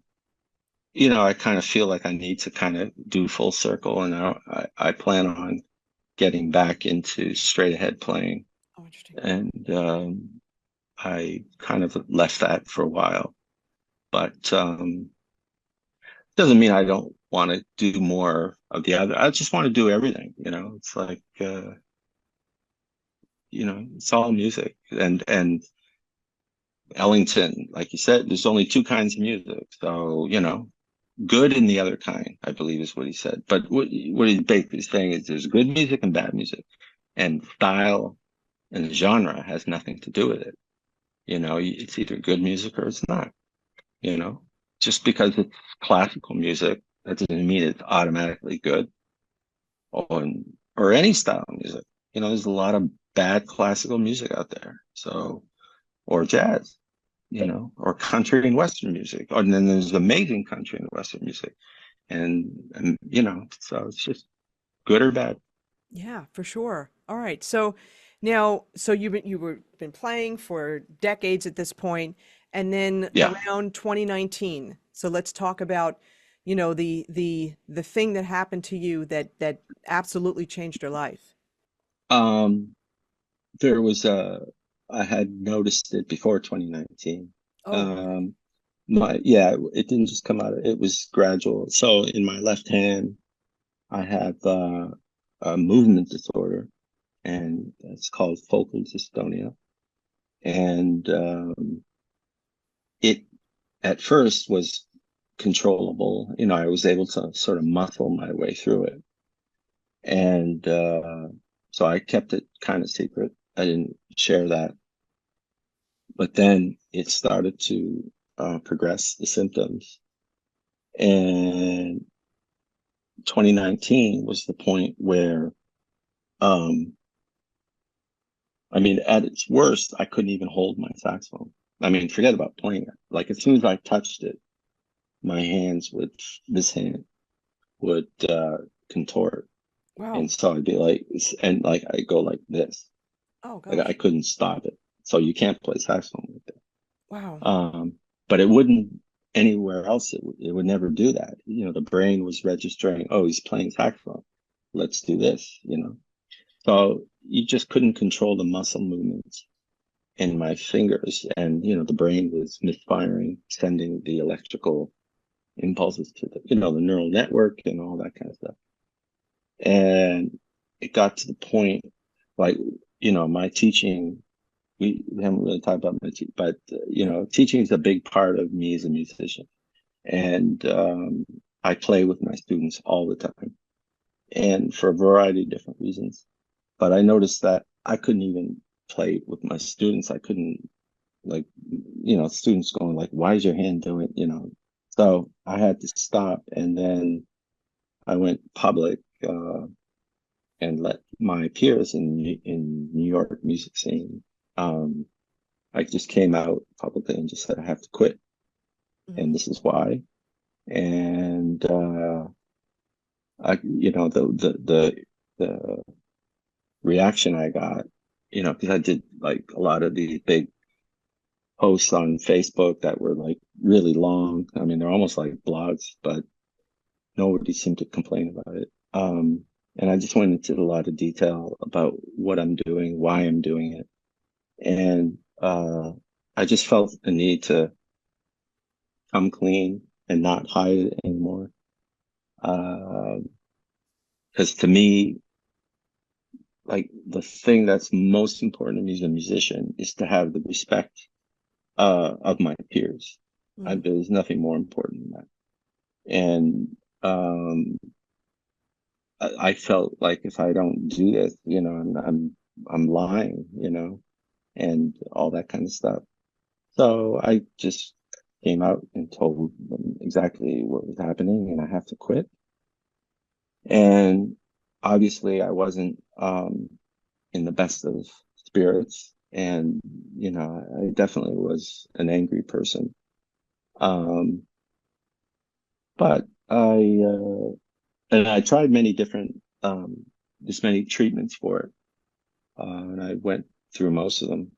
I kind of feel like I need to kind of do full circle, and I plan on getting back into straight ahead playing. Oh, interesting. And I kind of left that for a while, but doesn't mean I don't want to do more of the other. I just want to do everything. It's like it's all music, and Ellington, like you said, there's only two kinds of music. So, good and the other kind, I believe is what he said. But what he's basically saying is there's good music and bad music, and style and genre has nothing to do with it. It's either good music or it's not, you know. Just because it's classical music, that doesn't mean it's automatically good or any style of music. There's a lot of bad classical music out there. So, or jazz, or country and Western music. And then there's amazing country and Western music. And so it's just good or bad. Yeah, for sure. All right. So now, so you've been playing for decades at this point, and then Yeah. around 2019. So let's talk about, the thing that happened to you that absolutely changed your life. Um, there was I had noticed it before 2019. Oh, okay. Um, yeah, it didn't just come out. It was gradual. So in my left hand, I have a movement disorder, and it's called focal dystonia. And it at first was controllable. I was able to sort of muscle my way through it. And so I kept it kind of secret. I didn't share that. But then it started to progress, the symptoms. And 2019 was the point where, um, I mean, at its worst, I couldn't even hold my saxophone. I mean, forget about playing it. Like as soon as I touched it, my hands would, this hand would contort. Wow. And so I'd be like, and like I go like this. Oh Like I gosh. couldn't stop it. So you can't play saxophone with it. Wow. But it wouldn't anywhere else. It would never do that. The brain was registering, oh, he's playing saxophone. Let's do this. So you just couldn't control the muscle movements in my fingers. And, the brain was misfiring, sending the electrical impulses to the neural network and all that kind of stuff. And it got to the point, like, my teaching, we haven't really talked about my teaching, but, Yeah. teaching is a big part of me as a musician. And I play with my students all the time and for a variety of different reasons. But I noticed that I couldn't even play with my students. I couldn't, like, students going like, why is your hand doing, so I had to stop. And then I went public, and let my peers in New York music scene, um, I just came out publicly and just said I have to quit, Mhm. and this is why. And the reaction I got, because I did like a lot of these big posts on Facebook that were like really long. I mean, they're almost like blogs, but nobody seemed to complain about it. And I just went into a lot of detail about what I'm doing, why I'm doing it. And I just felt the need to come clean and not hide it anymore. Because to me, like the thing that's most important to me as a musician is to have the respect of my peers. Mhm. There's nothing more important than that. And I felt like if I don't do this, I'm lying, and all that kind of stuff. So I just came out and told them exactly what was happening, and I have to quit. And obviously, I wasn't in the best of spirits, and I definitely was an angry person. Um, but I tried many different, just many treatments for it. And I went through most of them.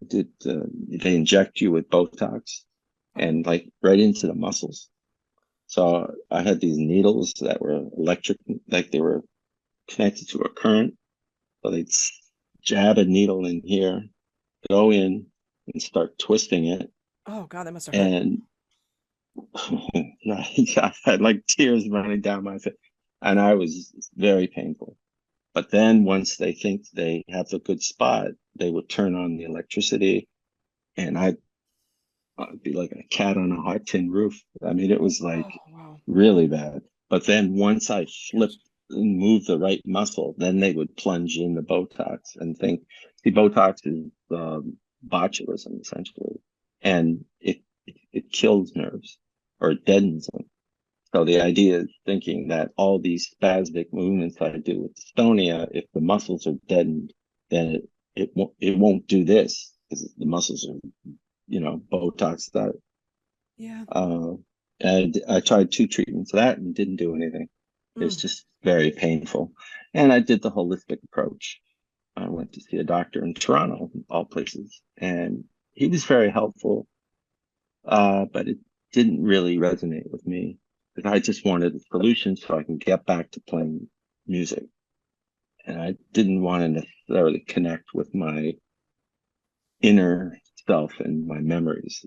They inject you with Botox Oh, and like right into the muscles. So I had these needles that were electric, like they were connected to a current. So they'd jab a needle in here, go in and start twisting it. oh God, that must have hurt. And I had like tears running down my face. And I was very painful. But then once they think they have a good spot, they would turn on the electricity, and I'd be like a cat on a hot tin roof. I mean, it was Oh, like wow. really bad. But then once I flipped and moved the right muscle, then they would plunge in the Botox and think, see, Botox is botulism essentially, and it kills nerves or it deadens them. So the idea is thinking that all these spastic movements I do with dystonia, if the muscles are deadened, then it won't do this because the muscles are, Botoxed out. Yeah. Uh, and I tried 2 treatments of that and didn't do anything. It's Mm. just very painful. And I did the holistic approach. I went to see a doctor in Toronto, all places, and he was very helpful. But it didn't really resonate with me because I just wanted a solution so I can get back to playing music. And I didn't want to necessarily connect with my inner self and my memories.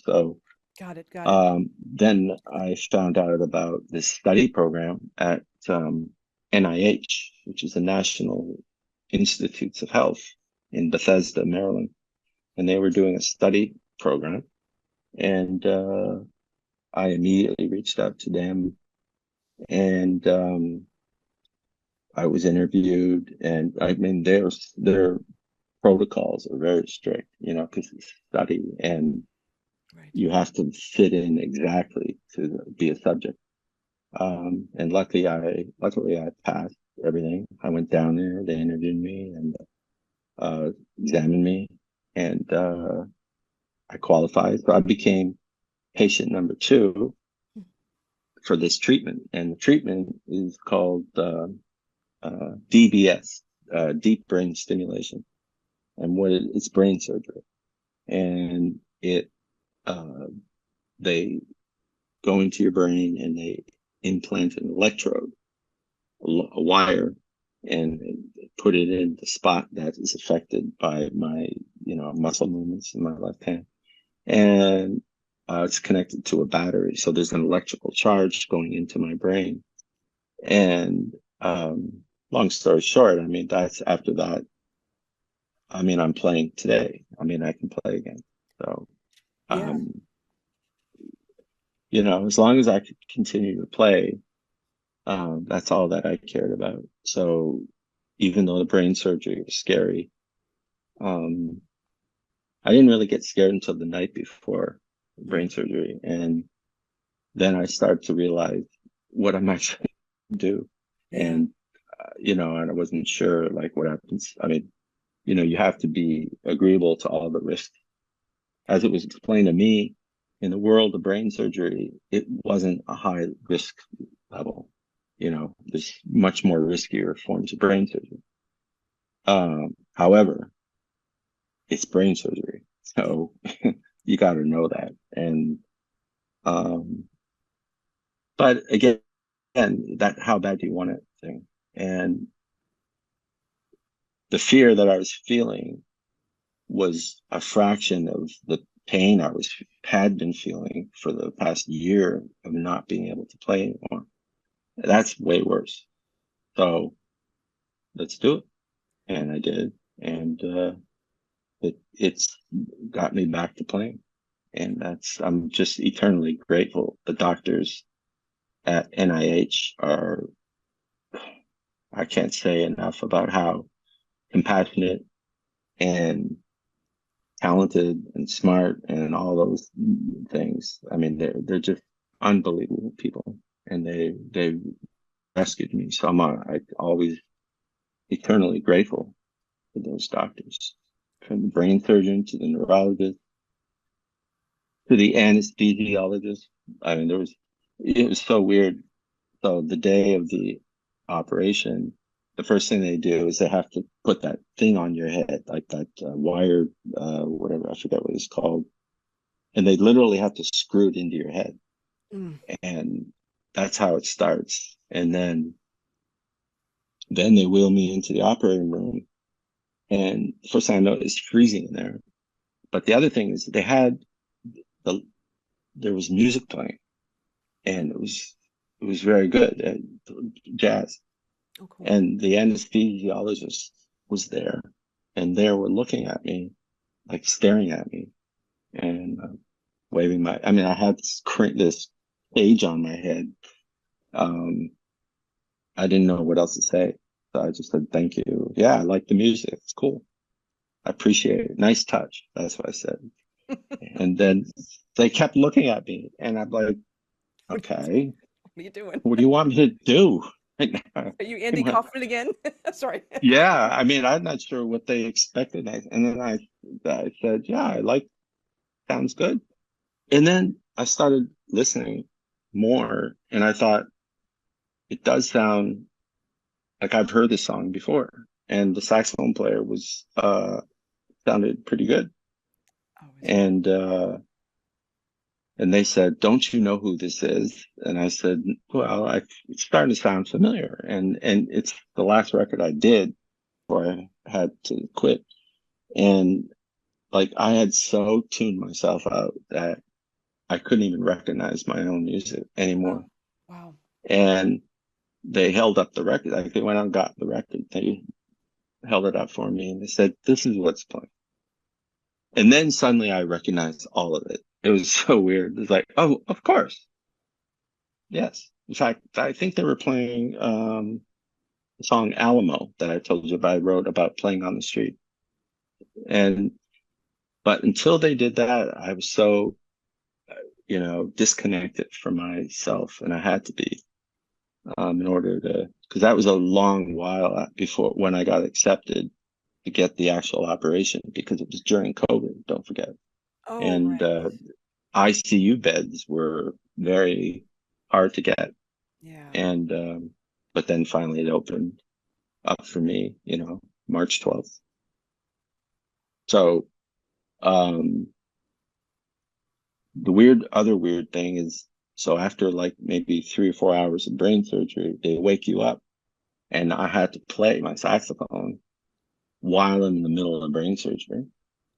So Got it. Got it. then I found out about this study program at NIH, which is the National Institutes of Health in Bethesda, Maryland. And they were doing a study program. And I immediately reached out to them, and I was interviewed. And I mean, their protocols are very strict, because it's a study and Right. you have to fit in exactly to be a subject. And luckily I passed everything. I went down there, they interviewed me and examined me, and I qualified. So I became patient number 2 for this treatment. And the treatment is called DBS, deep brain stimulation. And it's brain surgery. And they go into your brain and they implant an electrode, a wire, and put it in the spot that is affected by my, muscle movements in my left hand. And it's connected to a battery. So there's an electrical charge going into my brain. And long story short, I mean, that's after that. I mean, I'm playing today. I mean, I can play again. So, Yeah. um, as long as I could continue to play, that's all that I cared about. So even though the brain surgery was scary, um, I didn't really get scared until the night before brain surgery. And then I started to realize what I'm actually do. Yeah. And, and I wasn't sure like what happens. I mean, you have to be agreeable to all the risks. As it was explained to me, in the world of brain surgery, it wasn't a high risk level. There's much more riskier forms of brain surgery. However, it's brain surgery. So you got to know that. And, but again, that how bad do you want it thing. And the fear that I was feeling was a fraction of the pain had been feeling for the past year of not being able to play anymore. That's way worse. So let's do it. And I did. And it's got me back to playing. And I'm just eternally grateful. The doctors at NIH I can't say enough about how compassionate and talented and smart and all those things. I mean, they're just unbelievable people, and they rescued me. So I always eternally grateful for those doctors, from the brain surgeon to the neurologist to the anesthesiologist. I mean, it was so weird. So the day of the operation, the first thing they do is they have to put that thing on your head, like that wired, whatever, I forget what it's called. And they literally have to screw it into your head. Mm. And that's how it starts. And then they wheel me into the operating room. And the first thing I noticed, it's freezing in there. But the other thing is there was music playing, and it was very good, jazz. Oh, cool. And the anesthesiologist was there, and they were looking at me, like staring at me, and waving I mean, I had this cage on my head. I didn't know what else to say. So I just said, thank you. Yeah, I like the music. It's cool. I appreciate it. Nice touch. That's what I said. And then they kept looking at me, and I'm like, okay, What are you doing? what do you want me to do right now? Are you Andy Kaufman again? Sorry. Yeah, I mean, I'm not sure what they expected. And then I said, yeah, I like, sounds good. And then I started listening more, and I thought it does sound like I've heard this song before. And the saxophone player was sounded pretty good. Oh, is it? And they said, "Don't you know who this is?" And I said, "Well, it's starting to sound familiar." And it's the last record I did before I had to quit. And like I had so tuned myself out that I couldn't even recognize my own music Oh, anymore. wow. And they held up the record. Like they went out and got the record. They held it up for me and they said, "This is what's playing." And then suddenly I recognized all of it. It was so weird. It's like, oh, of course. Yes. In fact, I think they were playing the song Alamo that I told you about, I wrote about playing on the street. And but until they did that, I was so disconnected from myself, and I had to be in order to, because that was a long while before when I got accepted to get the actual operation, because it was during COVID, don't forget. Oh, And right. ICU beds were very hard to get. Yeah. And but then finally it opened up for me, March 12th. So the other weird thing is, so after like maybe 3 or 4 hours of brain surgery, they wake you up, and I had to play my saxophone while I'm in the middle of brain surgery.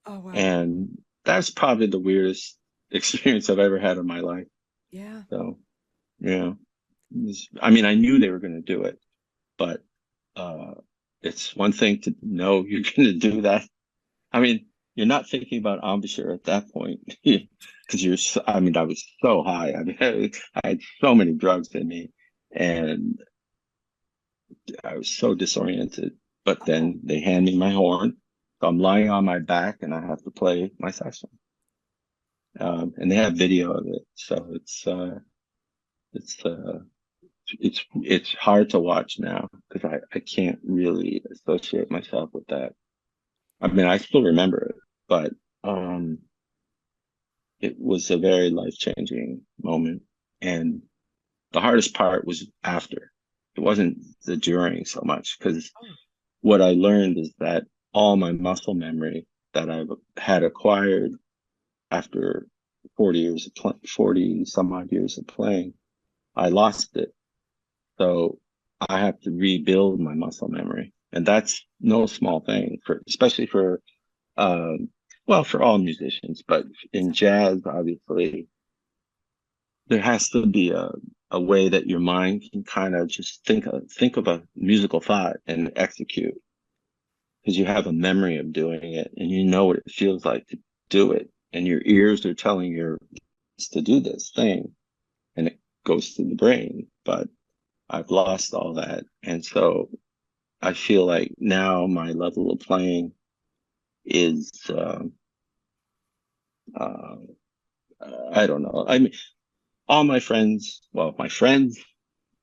Oh, wow. And that's probably the weirdest experience I've ever had in my life. Yeah. So, yeah. I mean, I knew they were going to do it, but uh, it's one thing to know you're going to do that. I mean, you're not thinking about embouchure at that point because I mean, I was so high. I mean, I had so many drugs in me, and I was so disoriented. But Oh, then they hand me my horn. So I'm lying on my back and I have to play my saxophone. And they have video of it. So it's, it's hard to watch now because I can't really associate myself with that. I mean, I still remember it, but, it was a very life-changing moment. And the hardest part was after. It wasn't the during so much, because oh, what I learned is that all my muscle memory that I've had acquired after 40 some odd years of playing, I lost it. So I have to rebuild my muscle memory. And that's no small thing, especially for, um, well, for all musicians, but in definitely. jazz, obviously, there has to be a way that your mind can kind of just think of a musical thought and execute, because you have a memory of doing it and you know what it feels like to do it, and your ears are telling you to do this thing, and it goes to the brain. But I've lost all that, and so I feel like now my level of playing is uh, I don't know. I mean, all my friends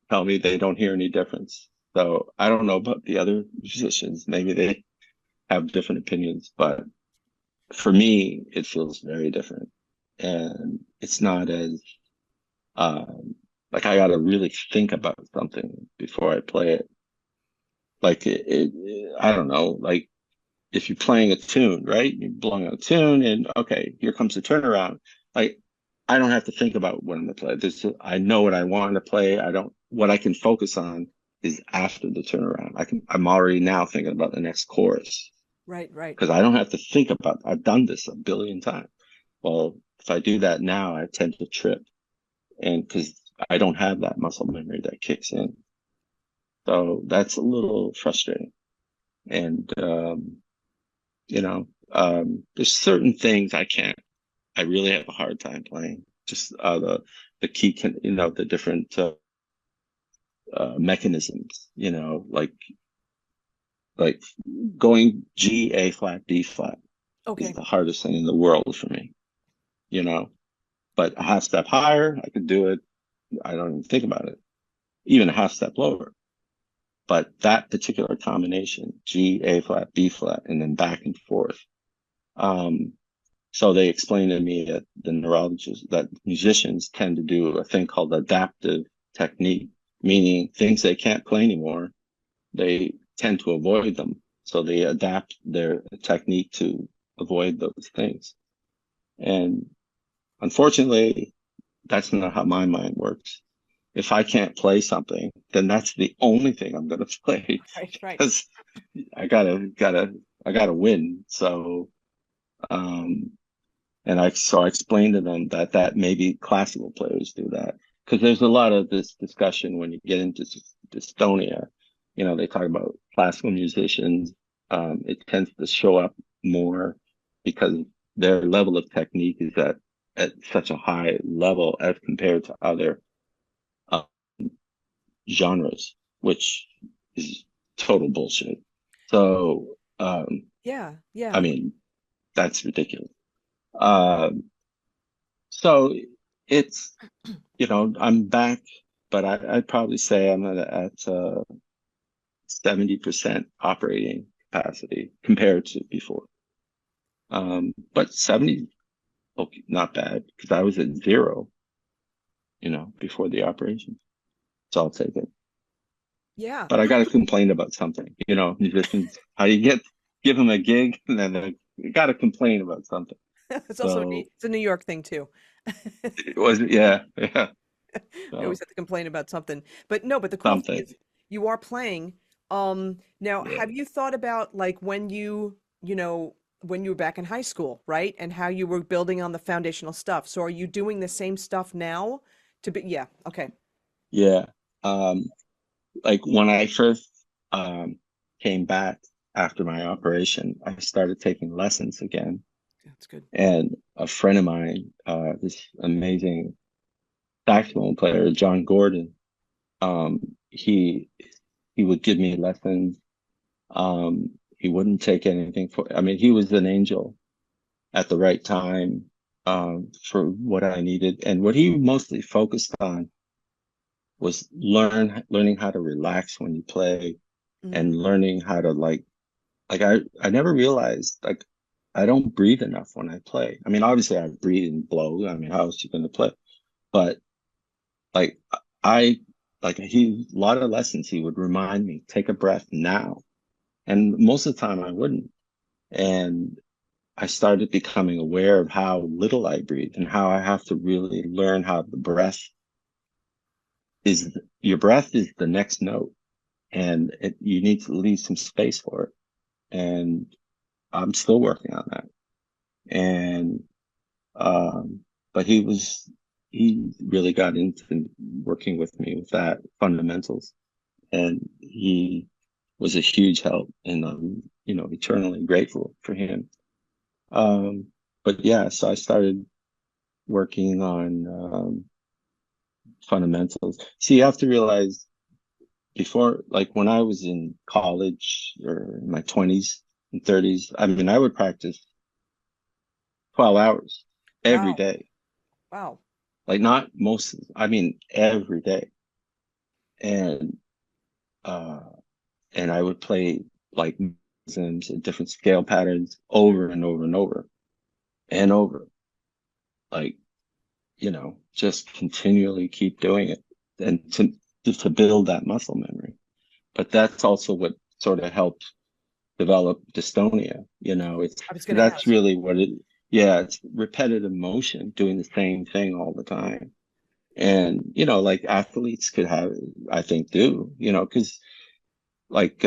tell me they don't hear any difference. So I don't know about the other musicians. Maybe they have different opinions, but for me, it feels very different. And it's not as, like I got to really think about something before I play it. Like I don't know, like if you're playing a tune, right? You're blowing a tune and okay, here comes the turnaround. Like I don't have to think about what I'm gonna play. I know what I want to play. What I can focus on is after the turnaround. I'm already now thinking about the next chorus, Right, right. because I don't have to think about, I've done this a billion times. Well, if I do that now, I tend to trip, and because I don't have that muscle memory that kicks in. So that's a little frustrating. And, there's certain things I really have a hard time playing. Just the key the different mechanisms, like like going G, A flat, B flat is Okay. the hardest thing in the world for me, you know. But a half step higher, I could do it. I don't even think about it. Even a half step lower. But that particular combination, G, A flat, B flat, and then back and forth. Um, so they explained to me that the neurologists, that musicians tend to do a thing called adaptive technique, meaning things they can't play anymore, they tend to avoid them. So they adapt their technique to avoid those things. And unfortunately, that's not how my mind works. If I can't play something, then that's the only thing I'm going to play Right, right. because I gotta win. So, um, so I explained to them that maybe classical players do that because there's a lot of this discussion when you get into dystonia. You know, they talk about classical musicians. It tends to show up more because their level of technique is at such a high level as compared to other uh, genres, which is total bullshit. So, Yeah, I yeah. mean, that's ridiculous. Um, so it's, I'm back, but I'd probably say I'm at 70% operating capacity compared to before. But 70, okay, not bad because I was at zero, before the operation. So I'll take it. Yeah. But I got to complain about something. Musicians, how you give them a gig and then they got to complain about something. It's also So it's a New York thing too. it was, yeah, yeah. We always So have to complain about something. But no, but the cool thing something, is you are playing. Now yeah, have you thought about like when you were back in high school, right? And how you were building on the foundational stuff. So are you doing the same stuff now to be, yeah, okay. yeah. Um, like when I first um came back after my operation, I started taking lessons again. That's good. And a friend of mine, this amazing saxophone player, John Gordon, um, he he would give me lessons. He wouldn't take anything for, I mean, he was an angel at the right time, for what I needed. And what he mostly focused on was learning how to relax when you play and Mm, learning how to I never realized I don't breathe enough when I play. I mean, obviously I breathe and blow. I mean, how else you going to play? But like I a lot of lessons he would remind me, take a breath now. And most of the time I wouldn't. And I started becoming aware of how little I breathe and how I have to really learn how your breath is the next note and you need to leave some space for it. And I'm still working on that. And, um, but he really got into working with me with that fundamentals and he was a huge help and eternally grateful for him. Um, but yeah, so I started working on fundamentals. See, you have to realize before, like when I was in college or in my 20s and 30s, I mean, I would practice 12 hours every wow. day. Wow. Like not most, I mean, every day. And, uh, and I would play like mechanisms and different scale patterns over and over and over and over. Like just continually keep doing it and to build that muscle memory. But that's also what sort of helped develop dystonia. It's I was going to that's ask. really what yeah, it's repetitive motion, doing the same thing all the time. And, like athletes could have, I think do, because like,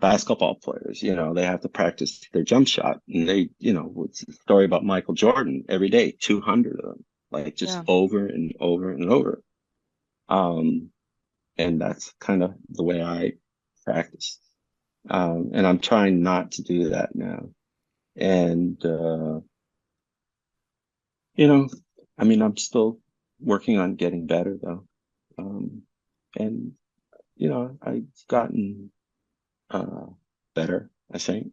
basketball players, they have to practice their jump shot and what's the story about Michael Jordan every day, 200 of them, like just Yeah. over and over and over. Um, and that's kind of the way I practice. And I'm trying not to do that now. And, you know, I mean, I'm still working on getting better though. And, I've gotten uh, better, I think.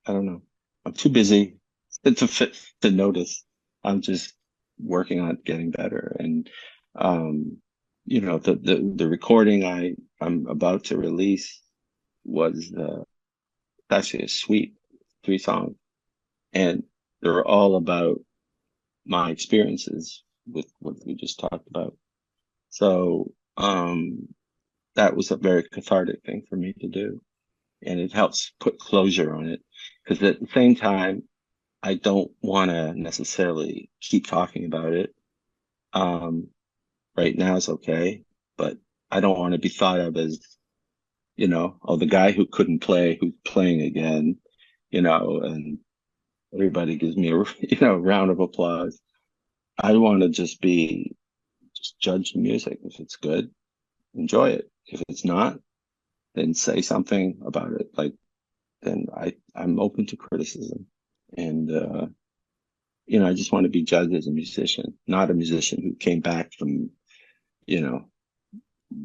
I don't know. I'm too busy to notice. I'm just working on getting better. And um, the recording I'm about to release was actually a suite, 3 songs, and they're all about my experiences with what we just talked about. So that was a very cathartic thing for me to do, and it helps put closure on it. Because at the same time, I don't want to necessarily keep talking about it. Um, right now is okay, but I don't want to be thought of as, oh, the guy who couldn't play, who's playing again, and everybody gives me a, round of applause. I want to just judge the music. If it's good, enjoy it. If it's not, then say something about it. Like, then I'm open to criticism. And, I just want to be judged as a musician, not a musician who came back from, you know,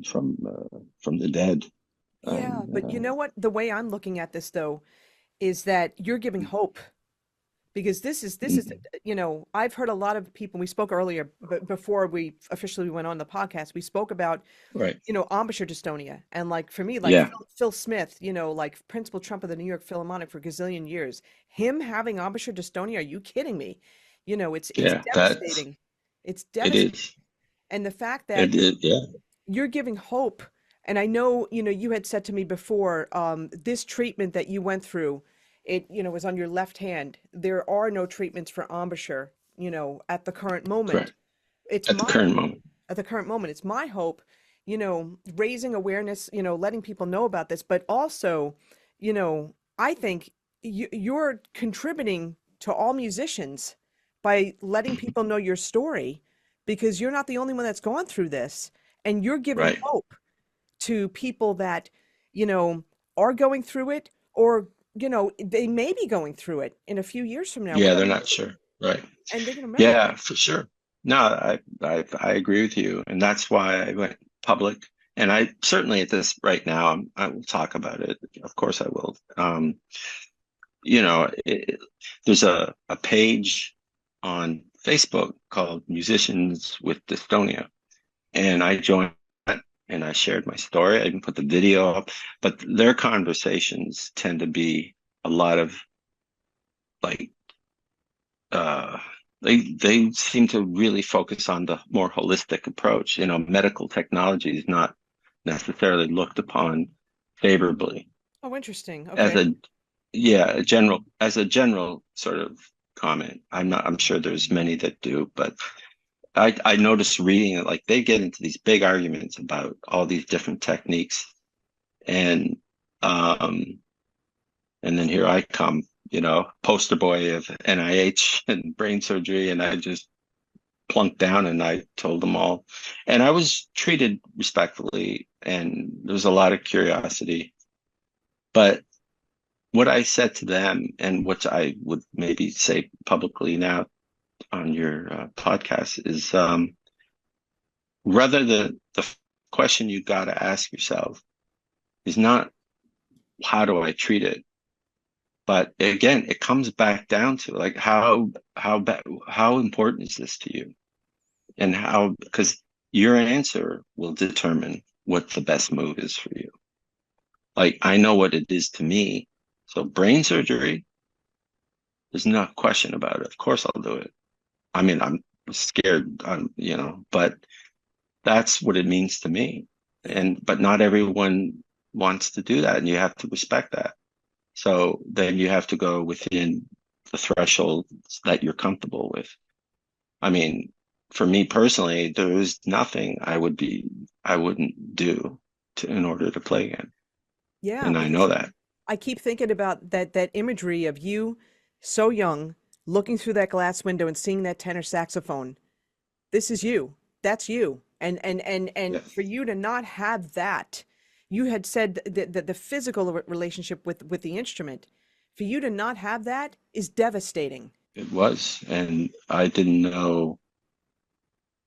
from the dead. Yeah, but you know what? The way I'm looking at this though is that you're giving hope because this is Mhm. I've heard a lot of people. We spoke earlier, but before we officially went on the podcast, we spoke about Right. embouchure dystonia, and like for me, like Yeah. Phil Smith, like principal trump of the New York Philharmonic for a gazillion years, him having embouchure dystonia. Are you kidding me? It's Yeah. devastating. It's It devastating, is. and the fact that It is. Yeah. you're giving hope. And I know, you had said to me before, this treatment that you went through, it, was on your left hand. There are no treatments for embouchure, at the current moment. Correct. It's At the my current hope. moment. At the current moment, it's my hope, raising awareness, letting people know about this, but also, I think you're contributing to all musicians by letting people know your story because you're not the only one that's gone through this, and you're giving Right. hope to people that, you know, are going through it, or, they may be going through it in a few years from now. We Yeah. don't They're know. not sure. Right. And they're going to remember. Yeah, for sure. No, I agree with you, and that's why I went public. And I certainly at this right now, I will talk about it. Of course, I will. There's a page on Facebook called Musicians with Dystonia, and I joined that and I shared my story. I even put the video up, but their conversations tend to be a lot of like uh they seem to really focus on the more holistic approach. Medical technology is not necessarily looked upon favorably Oh, interesting. as Okay. a general sort of comment. I'm sure there's many that do, but I noticed reading it, like they get into these big arguments about all these different techniques, and um and then here I come, poster boy of NIH and brain surgery, and I just plunked down and I told them all. And I was treated respectfully, and there was a lot of curiosity. But what I said to them, and what I would maybe say publicly now on your podcast, is rather the question you got to ask yourself is not how do I treat it, but again, it comes back down to like how important is this to you, and how, because your answer will determine what the best move is for you. Like I know what it is to me, so brain surgery, there's no question about it. Of course, I'll do it. I mean, I'm scared, but that's what it means to me. Yeah. But not everyone wants to do that, and you have to respect that. So then you have to go within the thresholds that you're comfortable with. I mean, for me personally, there is nothing I wouldn't do in order to play again. Yeah, And I know because that. I keep thinking about that imagery of you so young, looking through that glass window and seeing that tenor saxophone. This is you. That's you. And Yeah. for you to not have that, you had said that the physical relationship with the instrument, for you to not have that is devastating. It was. And I didn't know.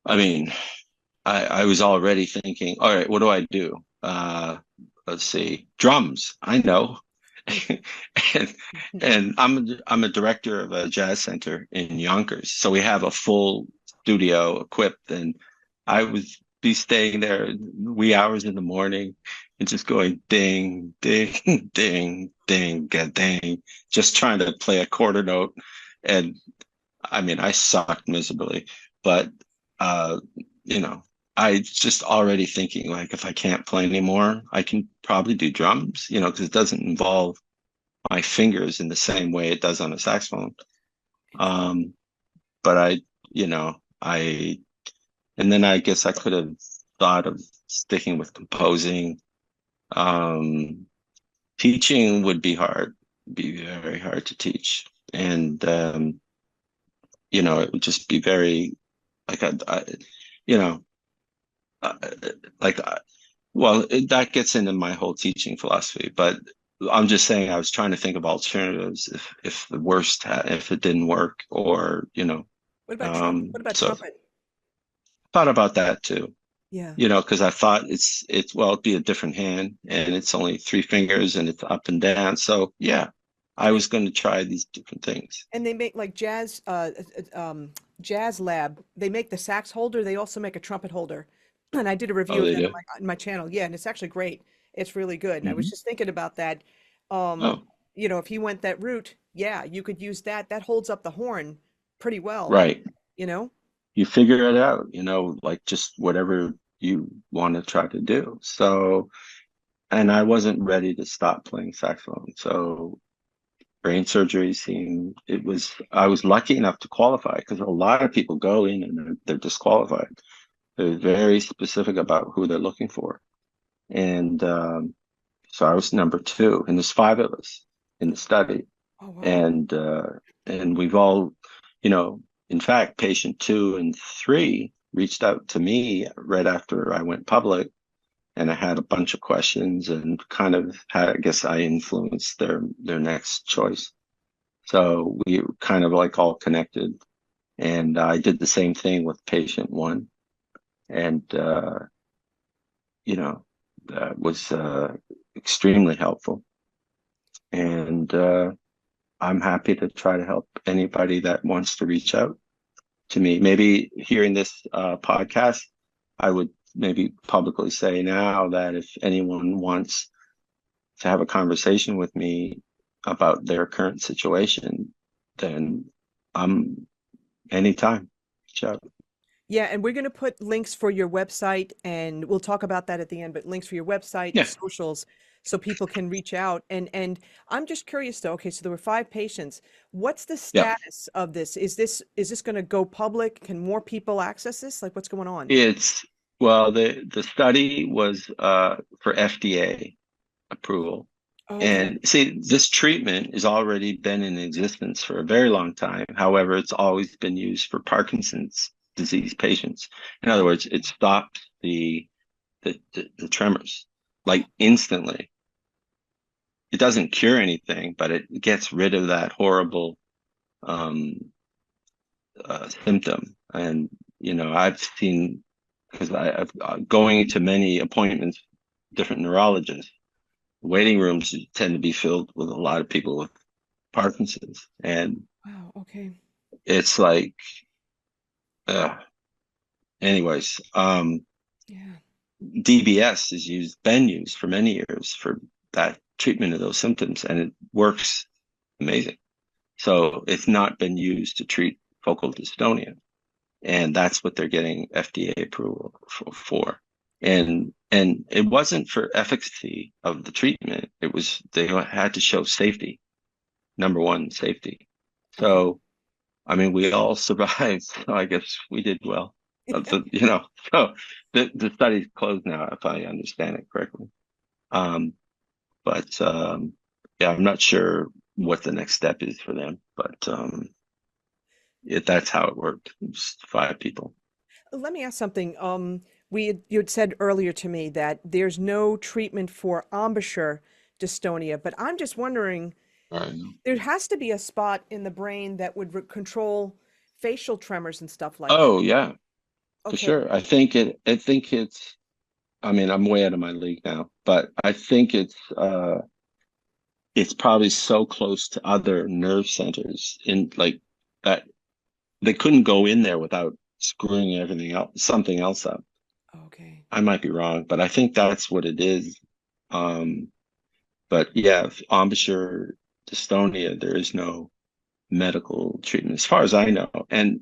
I mean, I was already thinking, all right, what do I do? let's see, drums. I know. and I'm a director of a jazz center in Yonkers, so we have a full studio equipped, and I would be staying there wee hours in the morning and just going ding, ding, ding, ding, ding, just trying to play a quarter note. And I mean, I sucked miserably, but uh, you know, I just already thinking like if I can't play anymore, I can probably do drums, because it doesn't involve my fingers in the same way it does on a saxophone. Um, but you know, I and then I guess I could have thought of sticking with composing. Um, Teaching would be hard, be very hard to teach, and it would just be very like you know, uh, like well, that gets into my whole teaching philosophy, but I'm just saying I was trying to think of alternatives if the worst if it didn't work, or What about trumpet? What about so trumpet? thought about that too. Yeah. Because I thought it'd be a different hand, and it's only three fingers and it's up and down. So yeah, I And they was going to try these different things. and they make like Jazz Lab. They make the sax holder. They also make a trumpet holder. And I did a Oh, review of they that do. on my channel. Yeah, and it's actually great. It's really good. And I was Hmm. just thinking about that. Um, Oh, if you went that route, yeah, you could use that. That holds up the horn pretty well, right. you know? You figure it out, like just whatever you want to try to do. So, and I wasn't ready to stop playing saxophone. So brain surgery I was lucky enough to qualify, because a lot of people go in and they're disqualified. They're very specific about who they're looking for. And so I was number two, and there's five of us in the study. Oh, wow. And we've all, in fact, patient two and three reached out to me right after I went public, and I had a bunch of questions and kind of I guess I influenced their next choice. So we kind of like all connected, and I did the same thing with patient one, and that was extremely helpful. And I'm happy to try to help anybody that wants to reach out to me. Maybe hearing this podcast, I would maybe publicly say now that if anyone wants to have a conversation with me about their current situation, then I'm anytime. Reach out. Yeah, and we're going to put links for your website, and we'll talk about that at the end, but links for your website and Yeah. socials so people can reach out. And I'm just curious though. Okay, so there were five patients. What's the Yeah. status of this? Is this going to go public? Can more people access this? Like what's going on? It's well, the study was for FDA approval. Oh, okay. And see, this treatment has already been in existence for a very long time. However, it's always been used for Parkinson's disease patients. In other words, it stops the tremors like instantly. It doesn't cure anything, but it gets rid of that horrible um, symptom. And I've seen, because I've going to many appointments, different neurologists. Waiting rooms tend to be filled with a lot of people with Parkinson's, and Wow, okay. it's like, uh, anyways, Yeah. DBS been used for many years for that treatment of those symptoms, and it works amazing. So it's not been used to treat focal dystonia, and that's what they're getting FDA approval for. And it wasn't for efficacy of the treatment. It was they had to show safety. Number one, safety. Okay. So I mean, we all survived. So I guess we did well. So the study's closed now, if I understand it correctly. Um, but yeah, I'm not sure what the next step is for them. But that's how it worked. It was five people. Let me ask something. You had said earlier to me that there's no treatment for embouchure dystonia, but I'm just wondering, All right. there has to be a spot in the brain that would control facial tremors and stuff like that. Oh yeah, for Okay. sure. I think it's I mean, I'm way out of my league now, but I think it's probably so close to other nerve centers in like that they couldn't go in there without screwing everything up, something else up. Okay. I might be wrong, but I think that's what it is. Um, but yeah, embouchure dystonia, there is no medical treatment as far as I know. And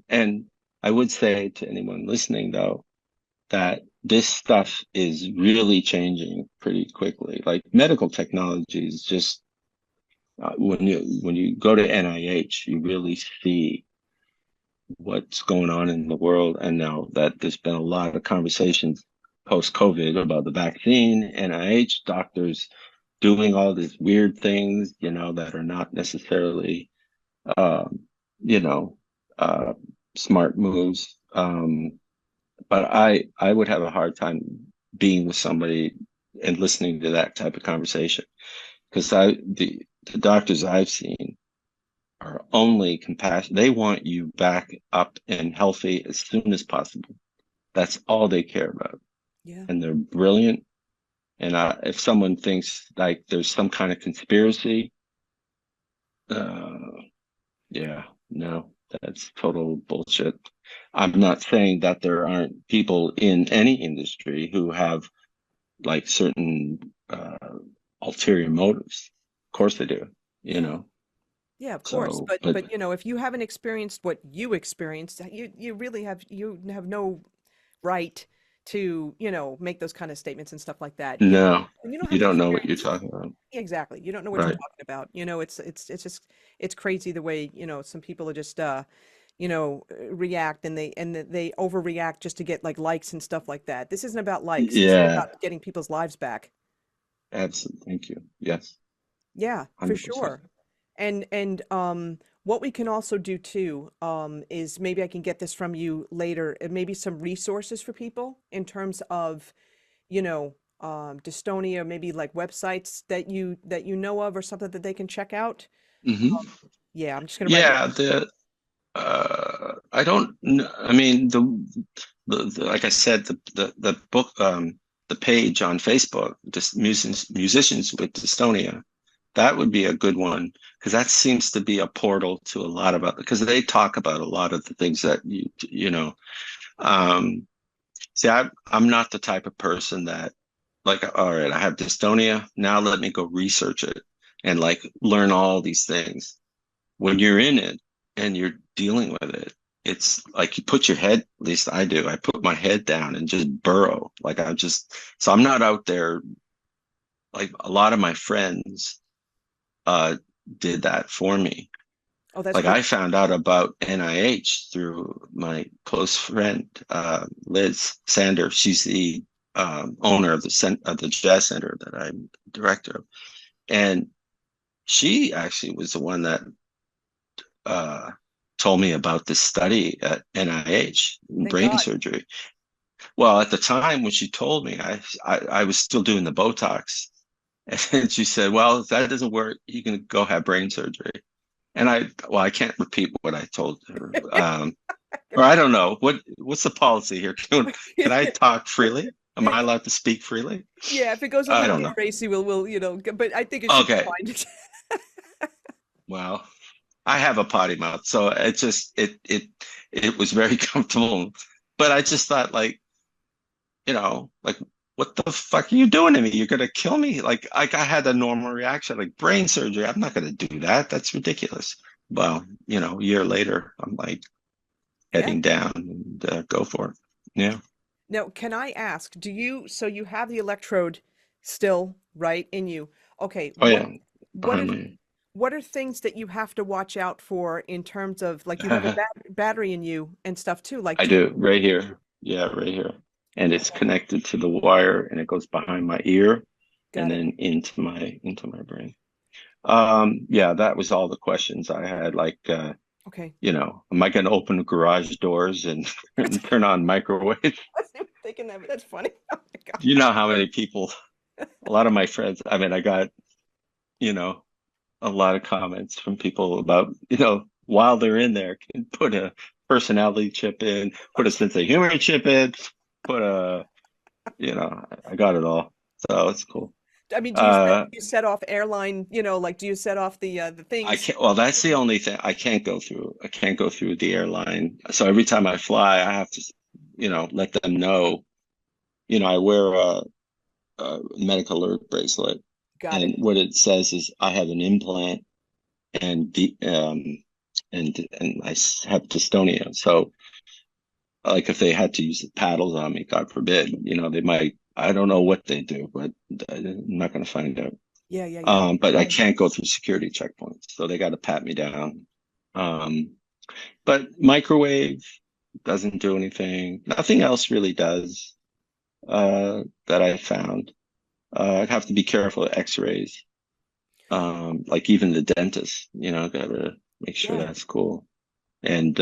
I would say to anyone listening though, that this stuff is really changing pretty quickly. Like medical technology is just when you go to NIH, you really see what's going on in the world. And now that there's been a lot of conversations post COVID about the vaccine, NIH doctors doing all these weird things, that are not necessarily, um, you know, uh, smart moves. But I would have a hard time being with somebody and listening to that type of conversation because the doctors I've seen are only compassion. They want you back up and healthy as soon as possible. That's all they care about. Yeah. And they're brilliant. And if someone thinks like there's some kind of conspiracy, uh, yeah, no, that's total bullshit. I'm not saying that there aren't people in any industry who have like certain ulterior motives. Of course they do, you Yeah. know. Yeah, of course. So, But but if you haven't experienced what you experienced, you have no right to, make those kind of statements and stuff like that. no, When you don't you have the don't know what you're experience. talking about. Exactly. You don't know what you're Right. talking about. It's just it's crazy the way, some people are just react and they overreact just to get like likes and stuff like that. This isn't about likes. This is Yeah, about getting people's lives back. absolutely. Thank you. Yes, Yeah, for 100%. sure. And what we can also do too is maybe I can get this from you later, maybe some resources for people in terms of, dystonia, maybe like websites that you know of or something that they can check out. Hmm. Yeah, I'm just gonna write. Yeah, I don't know. I mean, like I said, the book, the page on Facebook, just musicians with dystonia, that would be a good one because that seems to be a portal to a lot about because they talk about a lot of the things that you know. Um, See, I'm not the type of person that like, all right, I have dystonia. Now let me go research it and like learn all these things. When you're in it and you're dealing with it, it's like you put your head, at least I do. I put my head down and just burrow. Like so I'm not out there like a lot of my friends uh did that for me. Oh, that's Like good. I found out about NIH through my close friend, Liz Sander. She's the owner of the Jazz Center that I'm director of. And she actually was the one that uh, told me about this study at NIH in Thank brain God. surgery. Well, at the time when she told me, I was still doing the Botox. And she said, well, if that doesn't work, you can go have brain surgery. And I can't repeat what I told her. Or I don't know. What's the policy here? Can I talk freely? Am I allowed to speak freely? Yeah, if it goes a I little don't too know. racy, we'll, but I think it should be Okay. fine. Well, I have a potty mouth, so it was very comfortable. But I just thought like what the fuck are you doing to me? You're gonna kill me. Like I had a normal reaction, like brain surgery. I'm not gonna do that. That's ridiculous. Well, a year later, I'm like Yeah. heading down and go for it. Yeah. Now, can I ask, so you have the electrode still, right, in you? Okay, Oh yeah. what are Behind me. what are things that you have to watch out for in terms of like you have a battery in you and stuff too? Like, I do right here. Yeah, right here. And it's connected to the wire and it goes behind my ear and got it. then into my brain. Yeah, that was all the questions I had. Like, Okay. am I going to open the garage doors and, and turn on microwaves? I wasn't even thinking that, but that's funny. Oh my God. You know how many people, a lot of my friends, I mean, I got, you know, a lot of comments from people about, while they're in there, can put a personality chip in, put a sense of humor chip in, put a I got it all. So it's cool. I mean, Uh, do you set off airline, like do you set off the I things? can't, well, that's the only thing I can't go through. I can't go through the airline. So every time I fly, I have to, let them know, I wear a medical alert bracelet, Got and it. what it says is I have an implant and I have dystonia. So like if they had to use the paddles on me, God forbid, they might, I don't know what they do, but I'm not going to find out. Yeah, yeah, yeah. But I can't go through security checkpoints, so they got to pat me down. Um, but microwave doesn't do anything. Nothing else really does, that I found. I'd have to be careful of x-rays. Like even the dentist, gotta make sure Yeah. that's cool. And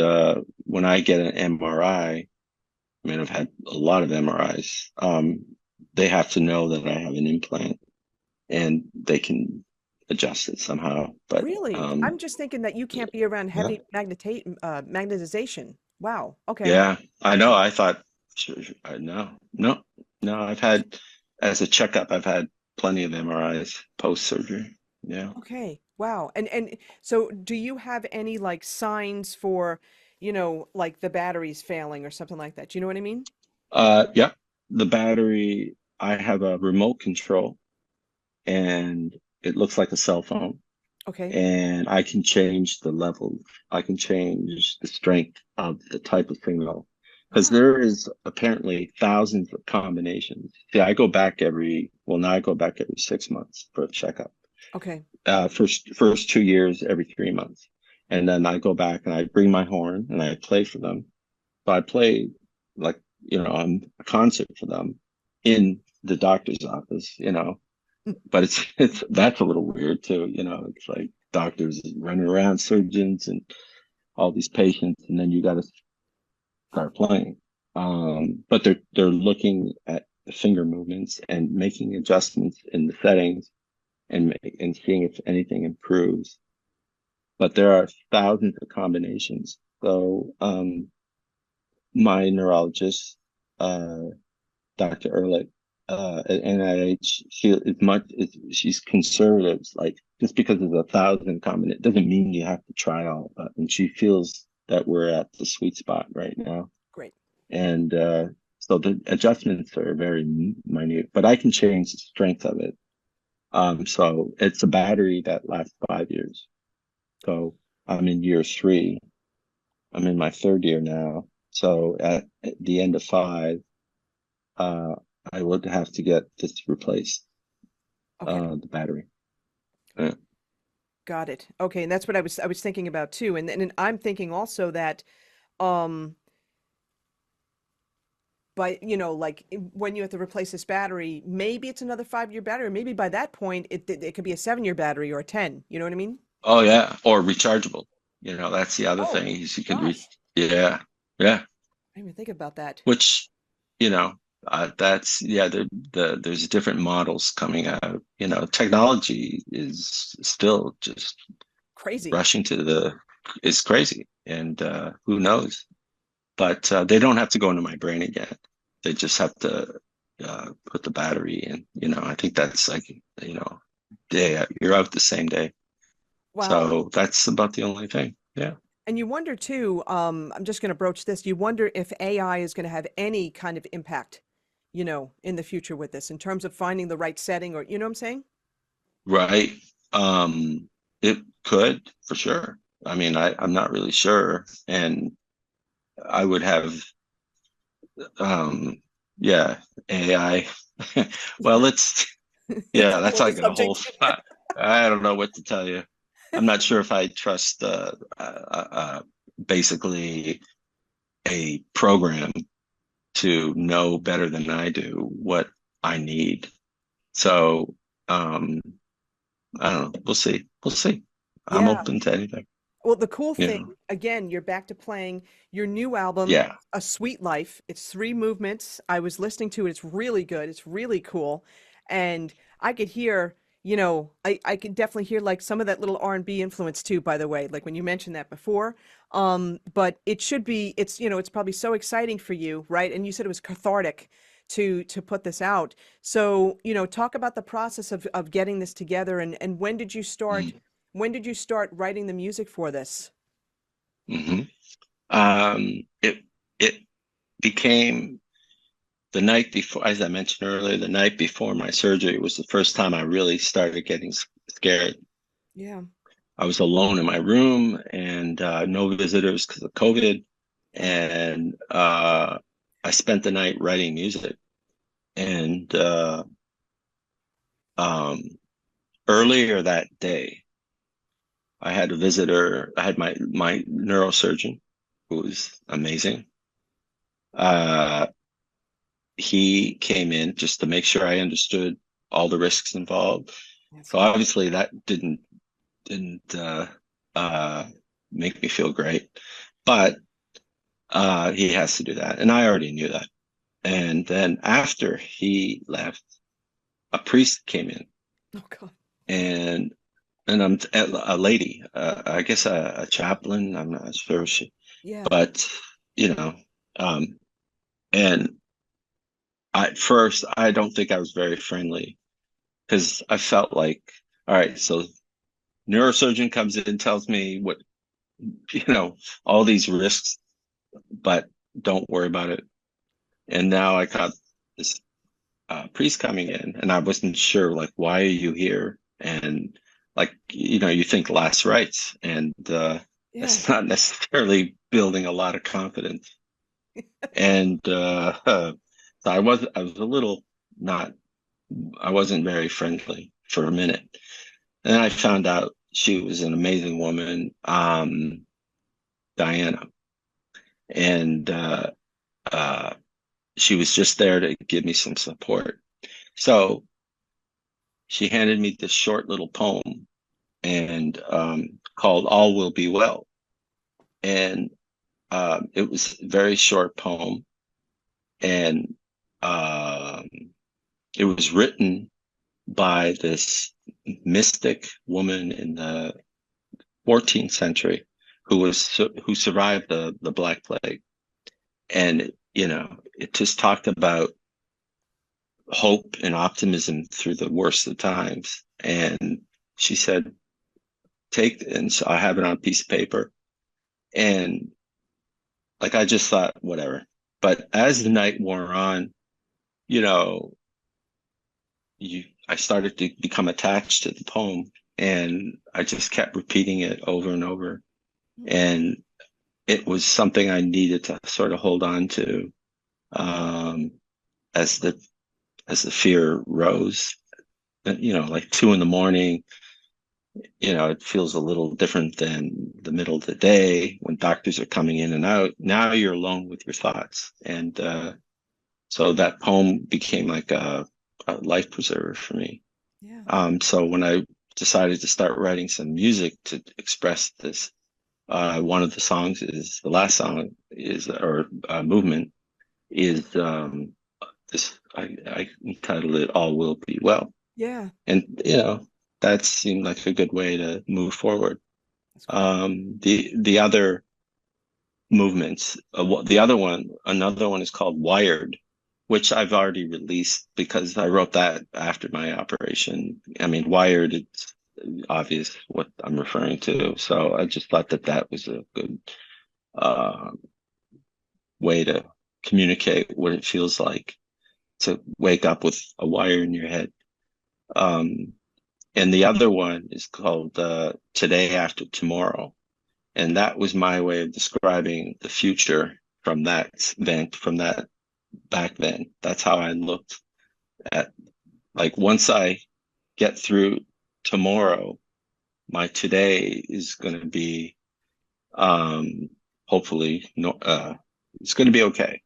when I get an MRI, I mean, I've had a lot of MRIs. They have to know that I have an implant and they can adjust it somehow. But Really? I'm just thinking that you can't be around yeah, heavy magnetization. Wow. Okay. yeah, I know. I thought, sure, sure, no, no, no. As a checkup, I've had plenty of MRIs post surgery. Yeah. Okay. Wow. And so do you have any like signs for, like the batteries failing or something like that? Do you know what I mean? Yeah. The battery, I have a remote control and it looks like a cell phone. Okay. And I can change the level. I can change the strength of the type of signal because Wow. there is apparently thousands of combinations. See, now I go back every 6 months for a checkup. Okay. First 2 years, every 3 months. And then I go back and I bring my horn and I play for them. So I play like, on a concert for them in the doctor's office, but it's that's a little weird too. It's like doctors running around, surgeons and all these patients, and then you got to start playing. But they're looking at the finger movements and making adjustments in the settings and seeing if anything improves. But there are thousands of combinations. So my neurologist, uh, Dr. Ehrlich, at NIH, she's conservative. Like just because there's 1,000 common, it doesn't mean you have to try all of that. And she feels that we're at the sweet spot right now. Great. And so the adjustments are very minute, but I can change the strength of it. So it's a battery that lasts 5 years. So I'm in year 3. I'm in my third year now. So at the end of 5, uh, I would have to get this replaced, Okay. the battery. Yeah. Got it. Okay. And that's what I was thinking about too. And I'm thinking also that um by like when you have to replace this battery, maybe it's another 5-year battery, or maybe by that point it could be a 7-year battery or a 10. You know what I mean? Oh yeah, or rechargeable. That's the other Oh, thing is you can gosh. yeah, yeah. I didn't even think about that. Which, you know, that's yeah. There's different models coming out. Technology is still just Crazy. rushing to the is crazy, and who knows? But they don't have to go into my brain again. They just have to put the battery in. I think that's like, day you're out the same day. Wow. So that's about the only thing. Yeah. And you wonder too, I'm just going to broach this. You wonder if AI is going to have any kind of impact, in the future with this in terms of finding the right setting, or, you know what I'm saying? Right. It could for sure. I mean, I'm not really sure. And I would have, um, yeah, AI. Well, It's yeah, a whole that's other like a whole, subject. I don't know what to tell you. I'm not sure if I trust, basically a program to know better than I do what I need. So, I don't know. We'll see. We'll see. I'm Yeah. open to anything. Well, the cool You thing, know. again, you're back to playing your new album, Yeah. A Sweet Life. It's 3 movements. I was listening to it. It's really good. It's really cool. And I could hear, I could definitely hear like some of that little R&B influence too, by the way, like when you mentioned that before. But it should be, it's probably so exciting for you, right? And you said it was cathartic to put this out. So, talk about the process of getting this together, and when did you start writing the music for this? Mm-hmm. It became the night before, as I mentioned earlier, the night before my surgery was the first time I really started getting scared. Yeah. I was alone in my room and no visitors because of COVID. And I spent the night writing music. And um, earlier that day, I had a visitor. I had my neurosurgeon, who was amazing. Uh, he came in just to make sure I understood all the risks involved. That's So good. obviously that didn't uh, make me feel great, but he has to do that, and I already knew that. And then after he left, a priest came in, Oh God. and I'm a lady, I guess a chaplain. I'm not sure she, Yeah. but you know, um, and at first I don't think I was very friendly because I felt like, all right, so neurosurgeon comes in and tells me what, all these risks, but don't worry about it. And now I got this priest coming in, and I wasn't sure, like, why are you here? And like, you think last rites, and Yeah. that's not necessarily building a lot of confidence. And so I was a little not, I wasn't very friendly for a minute. And then I found out she was an amazing woman, Diana, and uh, she was just there to give me some support. So she handed me this short little poem and called "All Will Be Well," and it was a very short poem, and um, it was written by this mystic woman in the 14th century who survived the Black Plague, and it just talked about hope and optimism through the worst of times. And she said, and so I have it on a piece of paper. And like, I just thought, whatever. But as the night wore on, you know, I started to become attached to the poem, and I just kept repeating it over and over. And it was something I needed to sort of hold on to, um, as the fear rose. Like 2 in the morning, it feels a little different than the middle of the day when doctors are coming in and out. Now you're alone with your thoughts. And so that poem became like a life preserver for me. Yeah. So when I decided to start writing some music to express this, one of the songs is the last song is, or movement is this, I entitled it "All Will Be Well." Yeah. And that seemed like a good way to move forward. That's great. The other movements, another one is called Wired, which I've already released because I wrote that after my operation. I mean, Wired, it's obvious what I'm referring to. So I just thought that was a good uh, way to communicate what it feels like to wake up with a wire in your head. Um, And the other one is called Today After Tomorrow. And that was my way of describing the future from that event, from that back then. That's how I looked at, like, once I get through tomorrow, my today is going to be, hopefully, no, it's going to be okay.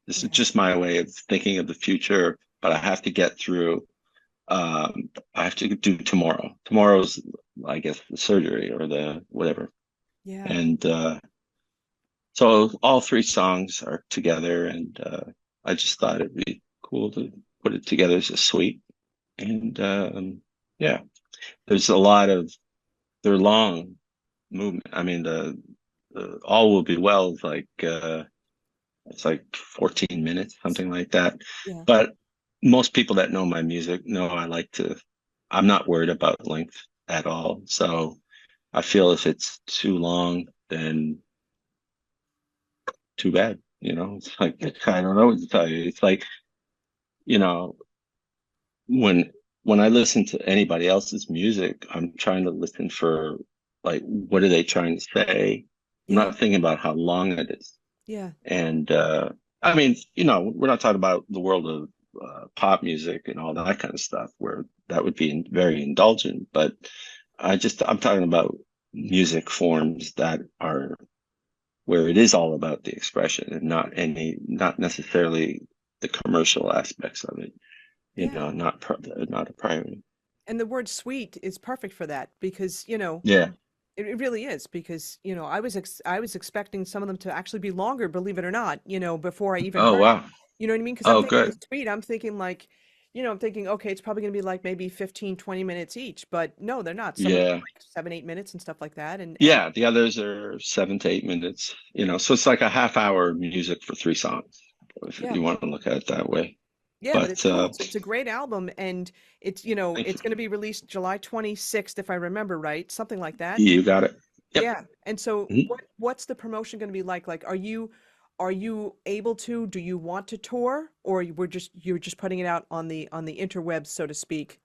This is Yeah. just my way of thinking of the future, but I have to get through. I have to do tomorrow. Tomorrow's, I guess, the surgery or the whatever. Yeah. And so all three songs are together, and I just thought it'd be cool to put it together as a suite. And yeah, there's a lot of they're long movement. I mean, the All Will Be Well is like It's like 14 minutes, something like that. Yeah. But most people that know my music know I'm not worried about length at all. So I feel if it's too long, then too bad. It's like, I don't know what to tell you. It's like, you know, when when I listen to anybody else's music, I'm trying to listen for like, what are they trying to say? I'm Yeah. not thinking about how long it is. Yeah. And I mean, we're not talking about the world of pop music and all that kind of stuff, where that would be very indulgent. But I'm talking about music forms that are where it is all about the expression and not necessarily the commercial aspects of it. Yeah. Not a priority. And the word sweet is perfect for that because, Yeah. it really is because, I was expecting some of them to actually be longer, believe it or not, before I even Oh, heard, wow. you know what I mean? Because I'm Oh, thinking good. sweet, I'm thinking like, I'm thinking, okay, it's probably going to be like maybe 15, 20 minutes each, but no, they're not. Some of them Yeah. are like 7, 8 minutes and stuff like that. And Yeah, the others are 7 to 8 minutes, so it's like a half hour music for three songs, if yeah, you want to look at it that way. yeah, but But it's cool. It's a great album and it's, thank it's you. going to be released July 26th, if I remember right, something like that. You got it. Yep. Yeah. And so Mhm. what's the promotion going to be like? Like, are you able to, do you want to tour or you're just putting it out on the interwebs, so to speak?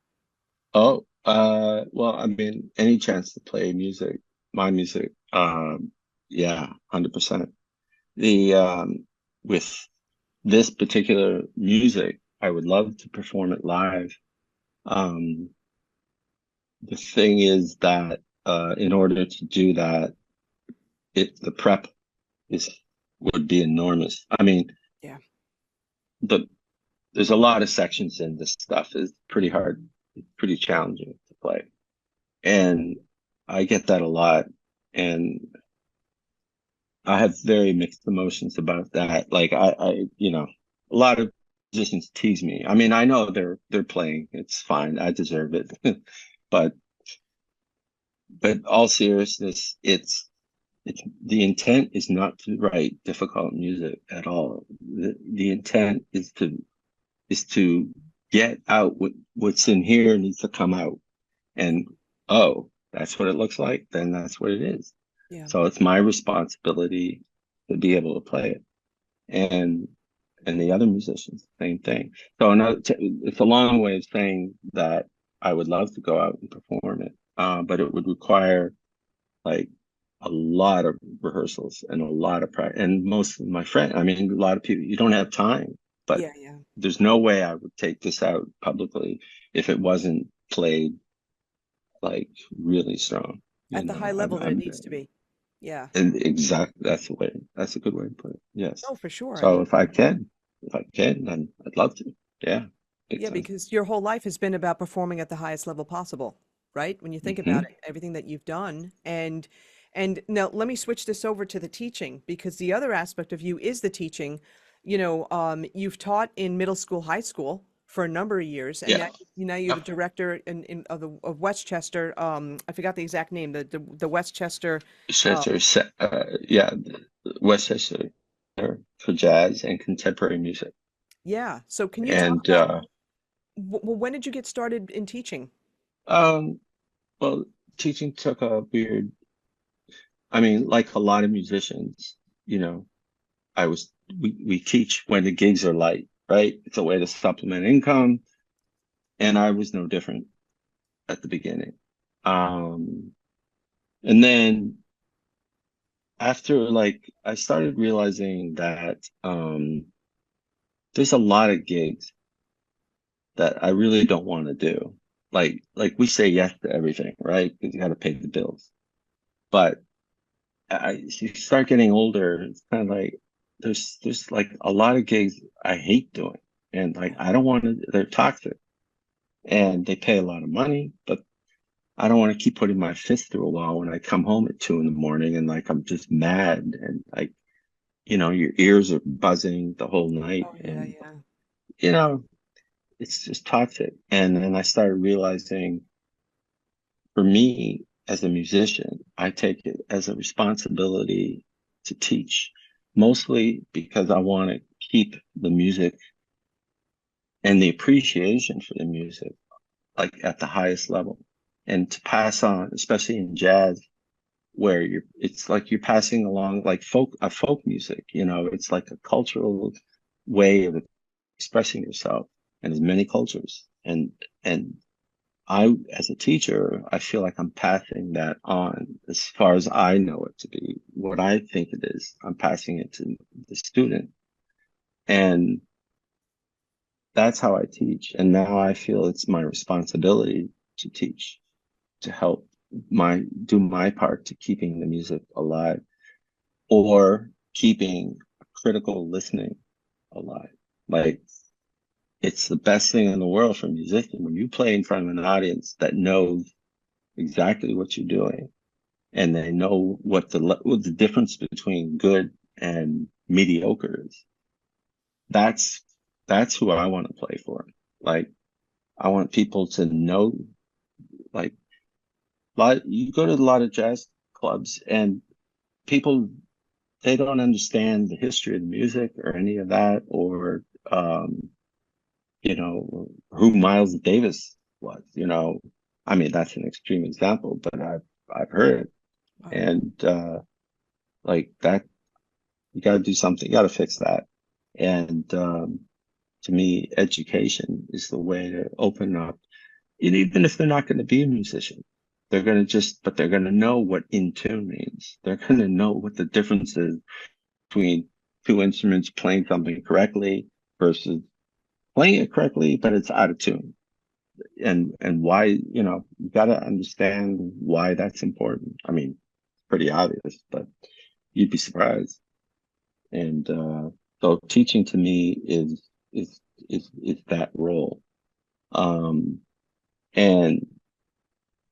Oh, well, I mean, any chance to play music, my music, yeah, 100%. The With this particular music, I would love to perform it live. Um, the thing is that in order to do that, the prep is would be enormous. I mean, Yeah. the there's a lot of sections in this stuff. It's pretty hard, pretty challenging to play. And I get that a lot. And I have very mixed emotions about that. Like a lot of musicians tease me. I mean, I know they're playing. It's fine. I deserve it. But all seriousness, it's the intent is not to write difficult music at all. The intent is to get out what's in here needs to come out. And oh, that's what it looks like, then that's what it is. Yeah. So it's my responsibility to be able to play it. And the other musicians, same thing. So it's a long way of saying that I would love to go out and perform it, but it would require like a lot of rehearsals and a lot of practice. And most of my friends, I mean, a lot of people, you don't have time, but Yeah. Yeah. there's no way I would take this out publicly if it wasn't played like really strong. At the high level that it I'm needs to be. Yeah. and exactly that's a good way to put it. Yes. Oh, for sure. I So mean, if I can, then I'd love to. Yeah, big yeah, time. because your whole life has been about performing at the highest level possible, right? When you think about Hmm. it, everything that you've done. And now let me switch this over to the teaching because the other aspect of you is the teaching. You've taught in middle school, high school for a number of years, and Yeah. now you're the Yep. director of Westchester. I forgot the exact name, the Westchester. Uh, Yeah, Westchester for jazz and contemporary music. yeah. So can you talk And about, well, when did you get started in teaching? um, well, teaching took a weird. I mean, like a lot of musicians, you know, we teach when the gigs are light, right? It's a way to supplement income, and I was no different at the beginning. Um, and then after like I started realizing that there's a lot of gigs that I really don't want to do. Like we say yes to everything, right? Because you got to pay the bills. But you start getting older, it's kind of like there's like a lot of gigs I hate doing, and like I don't want to. They're toxic, and they pay a lot of money, but I don't want to keep putting my fist through a wall when I come home at 2 in the morning and like I'm just mad and like your ears are buzzing the whole night Oh yeah, and yeah. you know it's just toxic. And then I started realizing for me as a musician, I take it as a responsibility to teach, mostly because I want to keep the music and the appreciation for the music like at the highest level, and to pass on, especially in jazz, where it's like you're passing along like folk music, it's like a cultural way of expressing yourself, and there's many cultures. And I, as a teacher, I feel like I'm passing that on as far as I know it to be, what I think it is. I'm passing it to the student. And that's how I teach. And now I feel it's my responsibility to teach, to help do my part to keeping the music alive, or keeping critical listening alive. Like, it's the best thing in the world for a musician when you play in front of an audience that knows exactly what you're doing, and they know what the difference between good and mediocre is. That's who I want to play for. Like, I want people to know, like, you go to a lot of jazz clubs and people, they don't understand the history of the music or any of that, or who Miles Davis was. I mean, that's an extreme example, but I've heard it. Wow. And like that, you got to do something. You got to fix that. And to me, education is the way to open up. And even if they're not going to be a musician, but they're going to know what in tune means. They're going to know what the difference is between two instruments playing something correctly versus playing it correctly, but it's out of tune. And why, you got to understand why that's important. I mean, it's pretty obvious, but you'd be surprised. And so teaching to me is that role. And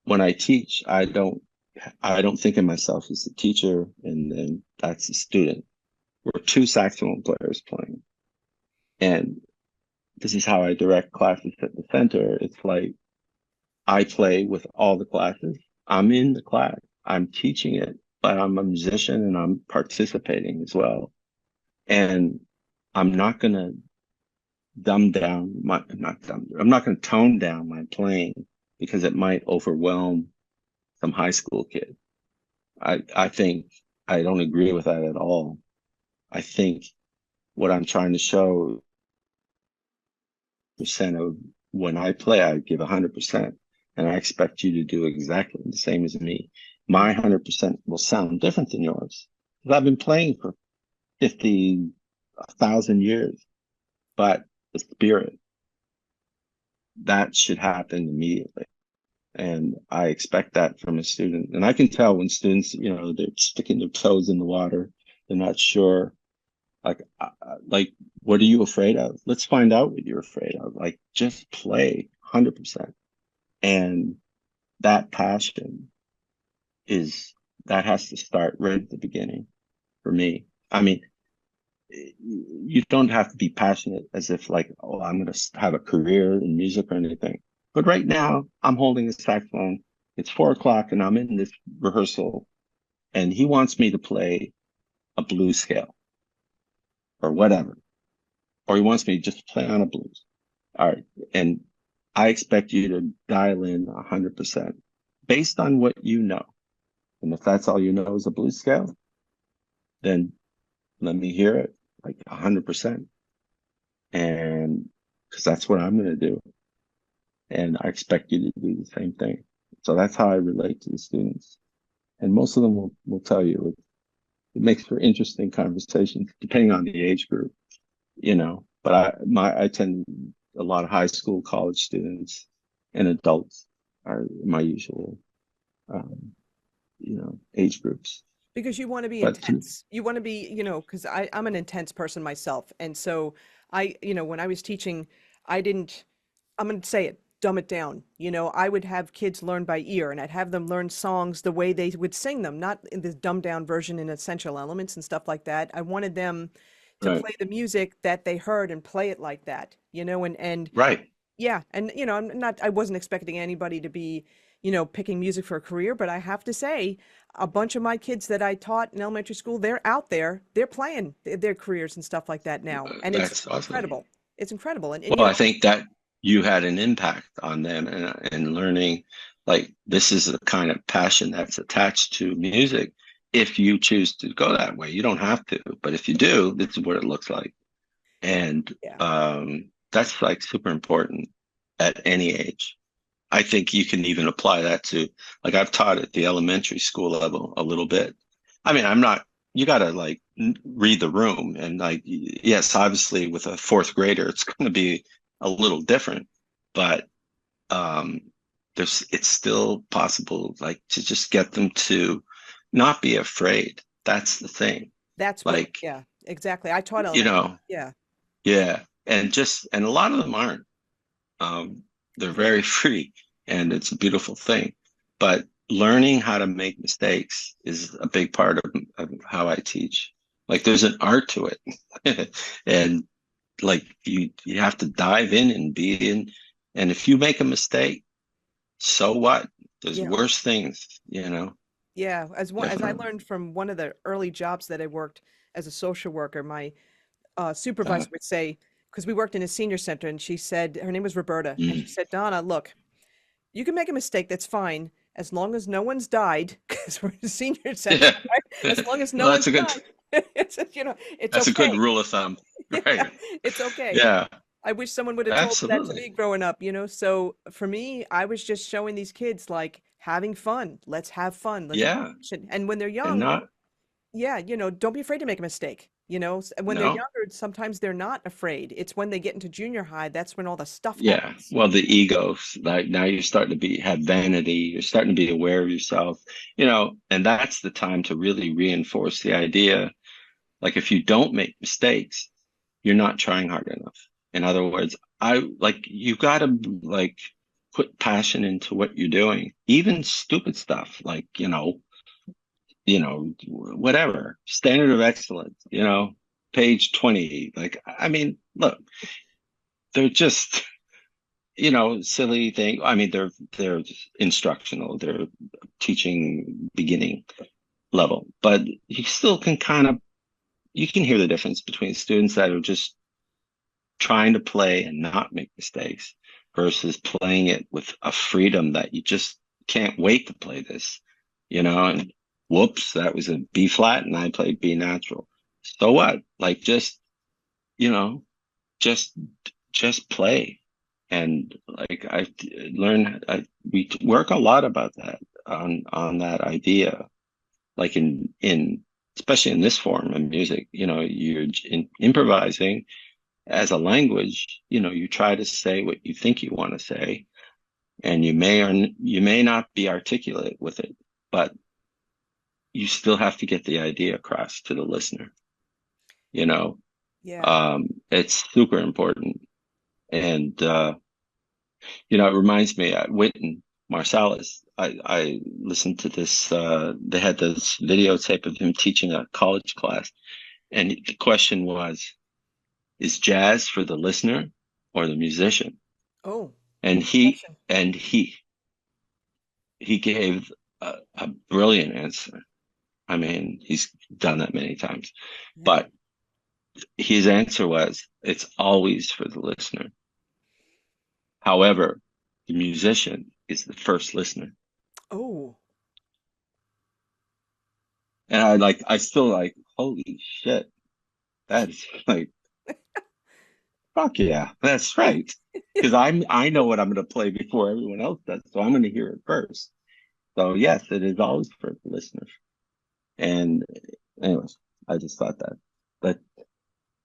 when I teach, I don't think of myself as the teacher, and then that's the student. We're two saxophone players playing. And this is how I direct classes at the center. It's like I play with all the classes. I'm in the class. I'm teaching it, but I'm a musician and I'm participating as well. And I'm not going to I'm not going to tone down my playing because it might overwhelm some high school kid. I think I don't agree with that at all. I think what I'm trying to show percent of when I play, I give 100%, and I expect you to do exactly the same as me. My 100% will sound different than yours because I've been playing for 50,000 years, but the spirit, that should happen immediately. And I expect that from a student. And I can tell when students, they're sticking their toes in the water, they're not sure. Like, what are you afraid of? Let's find out what you're afraid of. Like, just play 100%. And that passion that has to start right at the beginning for me. I mean, you don't have to be passionate as if like, oh, I'm going to have a career in music or anything. But right now I'm holding a saxophone. It's 4 o'clock and I'm in this rehearsal, and he wants me to play a blues scale or whatever, or he wants me to just play on a blues. All right. And I expect you to dial in 100% based on what you know. And if that's all you know is a blues scale, then let me hear it like 100%. And because that's what I'm going to do. And I expect you to do the same thing. So that's how I relate to the students. And most of them will tell you it makes for interesting conversations depending on the age group, but I tend a lot of high school, college students and adults are my usual, age groups. Because you want to be But intense. You want to be, because I'm an intense person myself. And so when I was teaching, I'm going to say it, dumb it down. I would have kids learn by ear, and I'd have them learn songs the way they would sing them, not in this dumbed down version in essential elements and stuff like that. I wanted them to right, play the music that they heard and play it like that, and right. Yeah, and I wasn't expecting anybody to be, picking music for a career, but I have to say, a bunch of my kids that I taught in elementary school, they're out there, they're playing their careers and stuff like that now, and it's That's awesome. incredible. It's incredible, and Well, I think that you had an impact on them and learning like this is the kind of passion that's attached to music. If you choose to go that way, you don't have to, but if you do, this is what it looks like. And yeah, that's like super important at any age. I think you can even apply that to like I've taught at the elementary school level a little bit. I mean, I'm not, you got to like read the room and like, yes, obviously with a fourth grader, it's going to be a little different, but um, it's still possible like to just get them to not be afraid. That's the thing. that's what, Like, yeah, exactly. I taught you elementary. know, Yeah, yeah. And a lot of them aren't. Um, they're yeah, very free and it's a beautiful thing. But learning how to make mistakes is a big part of how I teach. Like there's an art to it. And like you have to dive in and be in. And if you make a mistake, so what? There's yeah. worse things, you know, Yeah, as I definitely. learned from one of the early jobs that I worked as a social worker, my Uh, supervisor would say, because we worked in a senior center, and she said her name was Roberta, and she mm. said, Donna, look, you can make a mistake, that's fine, as long as no one's died, because we're in a senior center, Yeah. right? As long as no Well, one's died, it's that's a good okay. rule of thumb. Yeah, Right. it's okay. Yeah, I wish someone would have told me that to me absolutely. growing up. So for me, I was just showing these kids like having fun. Let's have fun. Let's Yeah. and when they're And young, not, yeah, don't be afraid to make a mistake. When they're no. younger, sometimes they're not afraid. It's when they get into junior high, that's when all the stuff Yeah. happens. Well, the egos, like now you're starting to have vanity, you're starting to be aware of yourself, and that's the time to really reinforce the idea. Like if you don't make mistakes, you're not trying hard enough. In other words, you gotta like put passion into what you're doing, even stupid stuff, like, whatever, standard of excellence, page 20. Like, I mean, look, they're just silly thing. I mean, they're instructional. They're teaching beginning level, but you still can you can hear the difference between students that are just trying to play and not make mistakes versus playing it with a freedom that you just can't wait to play this, and whoops, that was a B flat and I played B natural. So what? Like you know, just just play. And like we work a lot about that on that idea, like in especially in this form of music, you're improvising as a language, you try to say what you think you want to say, and you may not be articulate with it, but you still have to get the idea across to the listener, you know. Yeah. It's super important. And it reminds me, Wynton Marsalis, I listened to this, they had this videotape of him teaching a college class. And the question was, is jazz for the listener or the musician? Oh, And good question. he gave a brilliant answer. I mean, he's done that many times, Yeah. but his answer was, it's always for the listener. However, the musician is the first listener. Oh, And I still like, holy shit, that's like, fuck yeah, that's right. Because I know what I'm going to play before everyone else does, so I'm going to hear it first. So yes, it is always for the listener. And anyways, I just thought that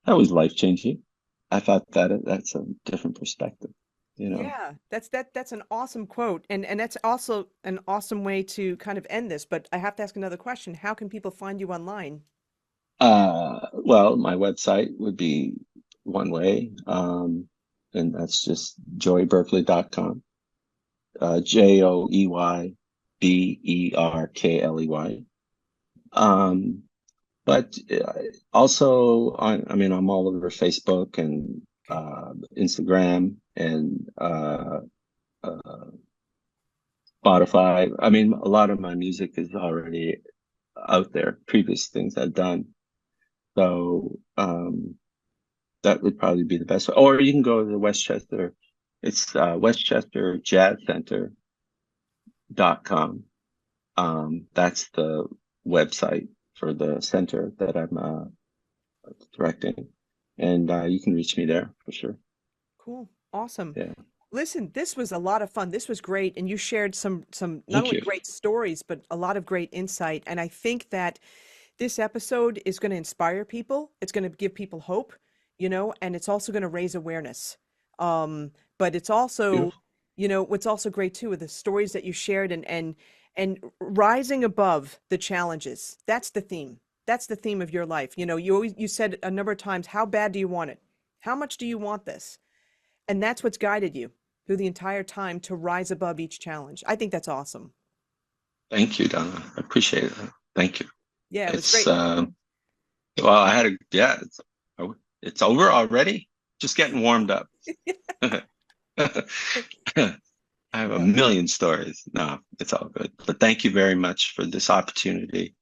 that was life changing. I thought that's a different perspective. yeah. That's an awesome quote, and that's also an awesome way to kind of end this. But I have to ask another question. How can people find you online? Well, my website would be one way, and that's just joeyberkley.com. JoeyBerkley. But also I mean, I'm all over Facebook and Okay. Instagram. and uh, Spotify. I mean, a lot of my music is already out there, previous things I've done. So that would probably be the best way. Or you can go to the Westchester. It's westchesterjazzcenter.com. That's the website for the center that I'm directing. And you can reach me there for sure. Cool. Awesome. Yeah. Listen, this was a lot of fun. This was great, and you shared some not Thank only you. great stories, but a lot of great insight. And I think that this episode is going to inspire people. It's going to give people hope, and it's also going to raise awareness. But it's also, Beautiful. what's also great too are the stories that you shared and rising above the challenges. That's the theme. That's the theme of your life. You said a number of times, how bad do you want it? How much do you want this? And that's what's guided you through the entire time to rise above each challenge. I think that's awesome. Thank you, Donna. I appreciate it. Thank you. Yeah, it was It's great. well, yeah, it's over already. Just getting warmed up. I have a Yeah. million stories. No, it's all good. But thank you very much for this opportunity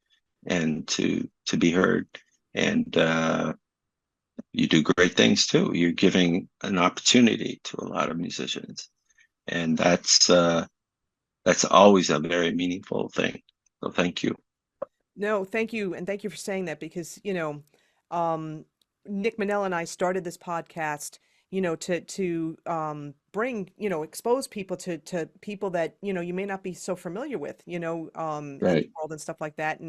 and to be heard. And you do great things too. You're giving an opportunity to a lot of musicians, and that's always a very meaningful thing. So thank you. No, thank you. And thank you for saying that because, Nick Manell and I started this podcast, to bring, expose people to people that, you may not be so familiar with, in the Right, world and stuff like that.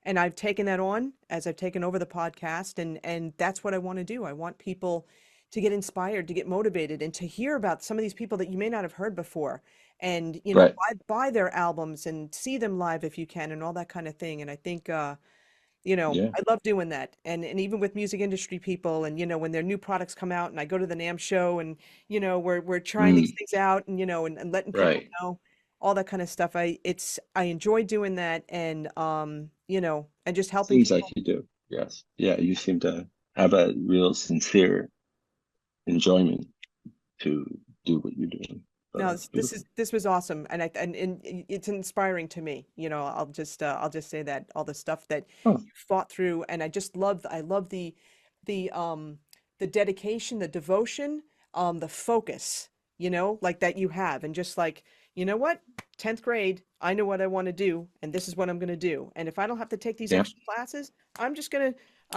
And I've taken that on as I've taken over the podcast and that's what I want to do. I want people to get inspired, to get motivated, and to hear about some of these people that you may not have heard before. And, right. buy their albums and see them live if you can and all that kind of thing. And I think Yeah, I love doing that. And even with music industry people and when their new products come out and I go to the NAMM show and we're trying these mm, things out and and letting people right. know all that kind of stuff. I enjoy doing that and and just helping Seems like people. you do. Yes. Yeah, you seem to have a real sincere enjoyment to do what you're doing. So No, that's beautiful. this was awesome, and it's inspiring to me. I'll just say that all the stuff that Oh, you fought through, and I love the the dedication, the devotion, the focus, like that you have, and just like what, 10th grade, I know what I want to do, and this is what I'm going to do, and if I don't have to take these yeah, extra classes, I'm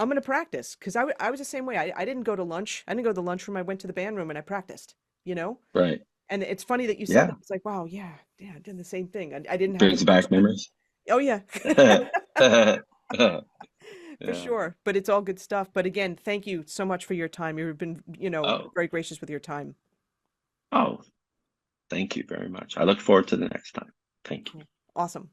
gonna practice because I was the same way. I didn't go to lunch. I didn't go to the lunchroom. I went to the band room and I practiced. You know. right. And it's funny that you said that. Yeah. It's like, wow, yeah, yeah, I did the same thing. I didn't have Brings any back discipline. memories. Oh yeah, for Yeah. sure. But it's all good stuff. But again, thank you so much for your time. You've been, Oh, very gracious with your time. oh, thank you very much. I look forward to the next time. Thank you. Cool. Awesome.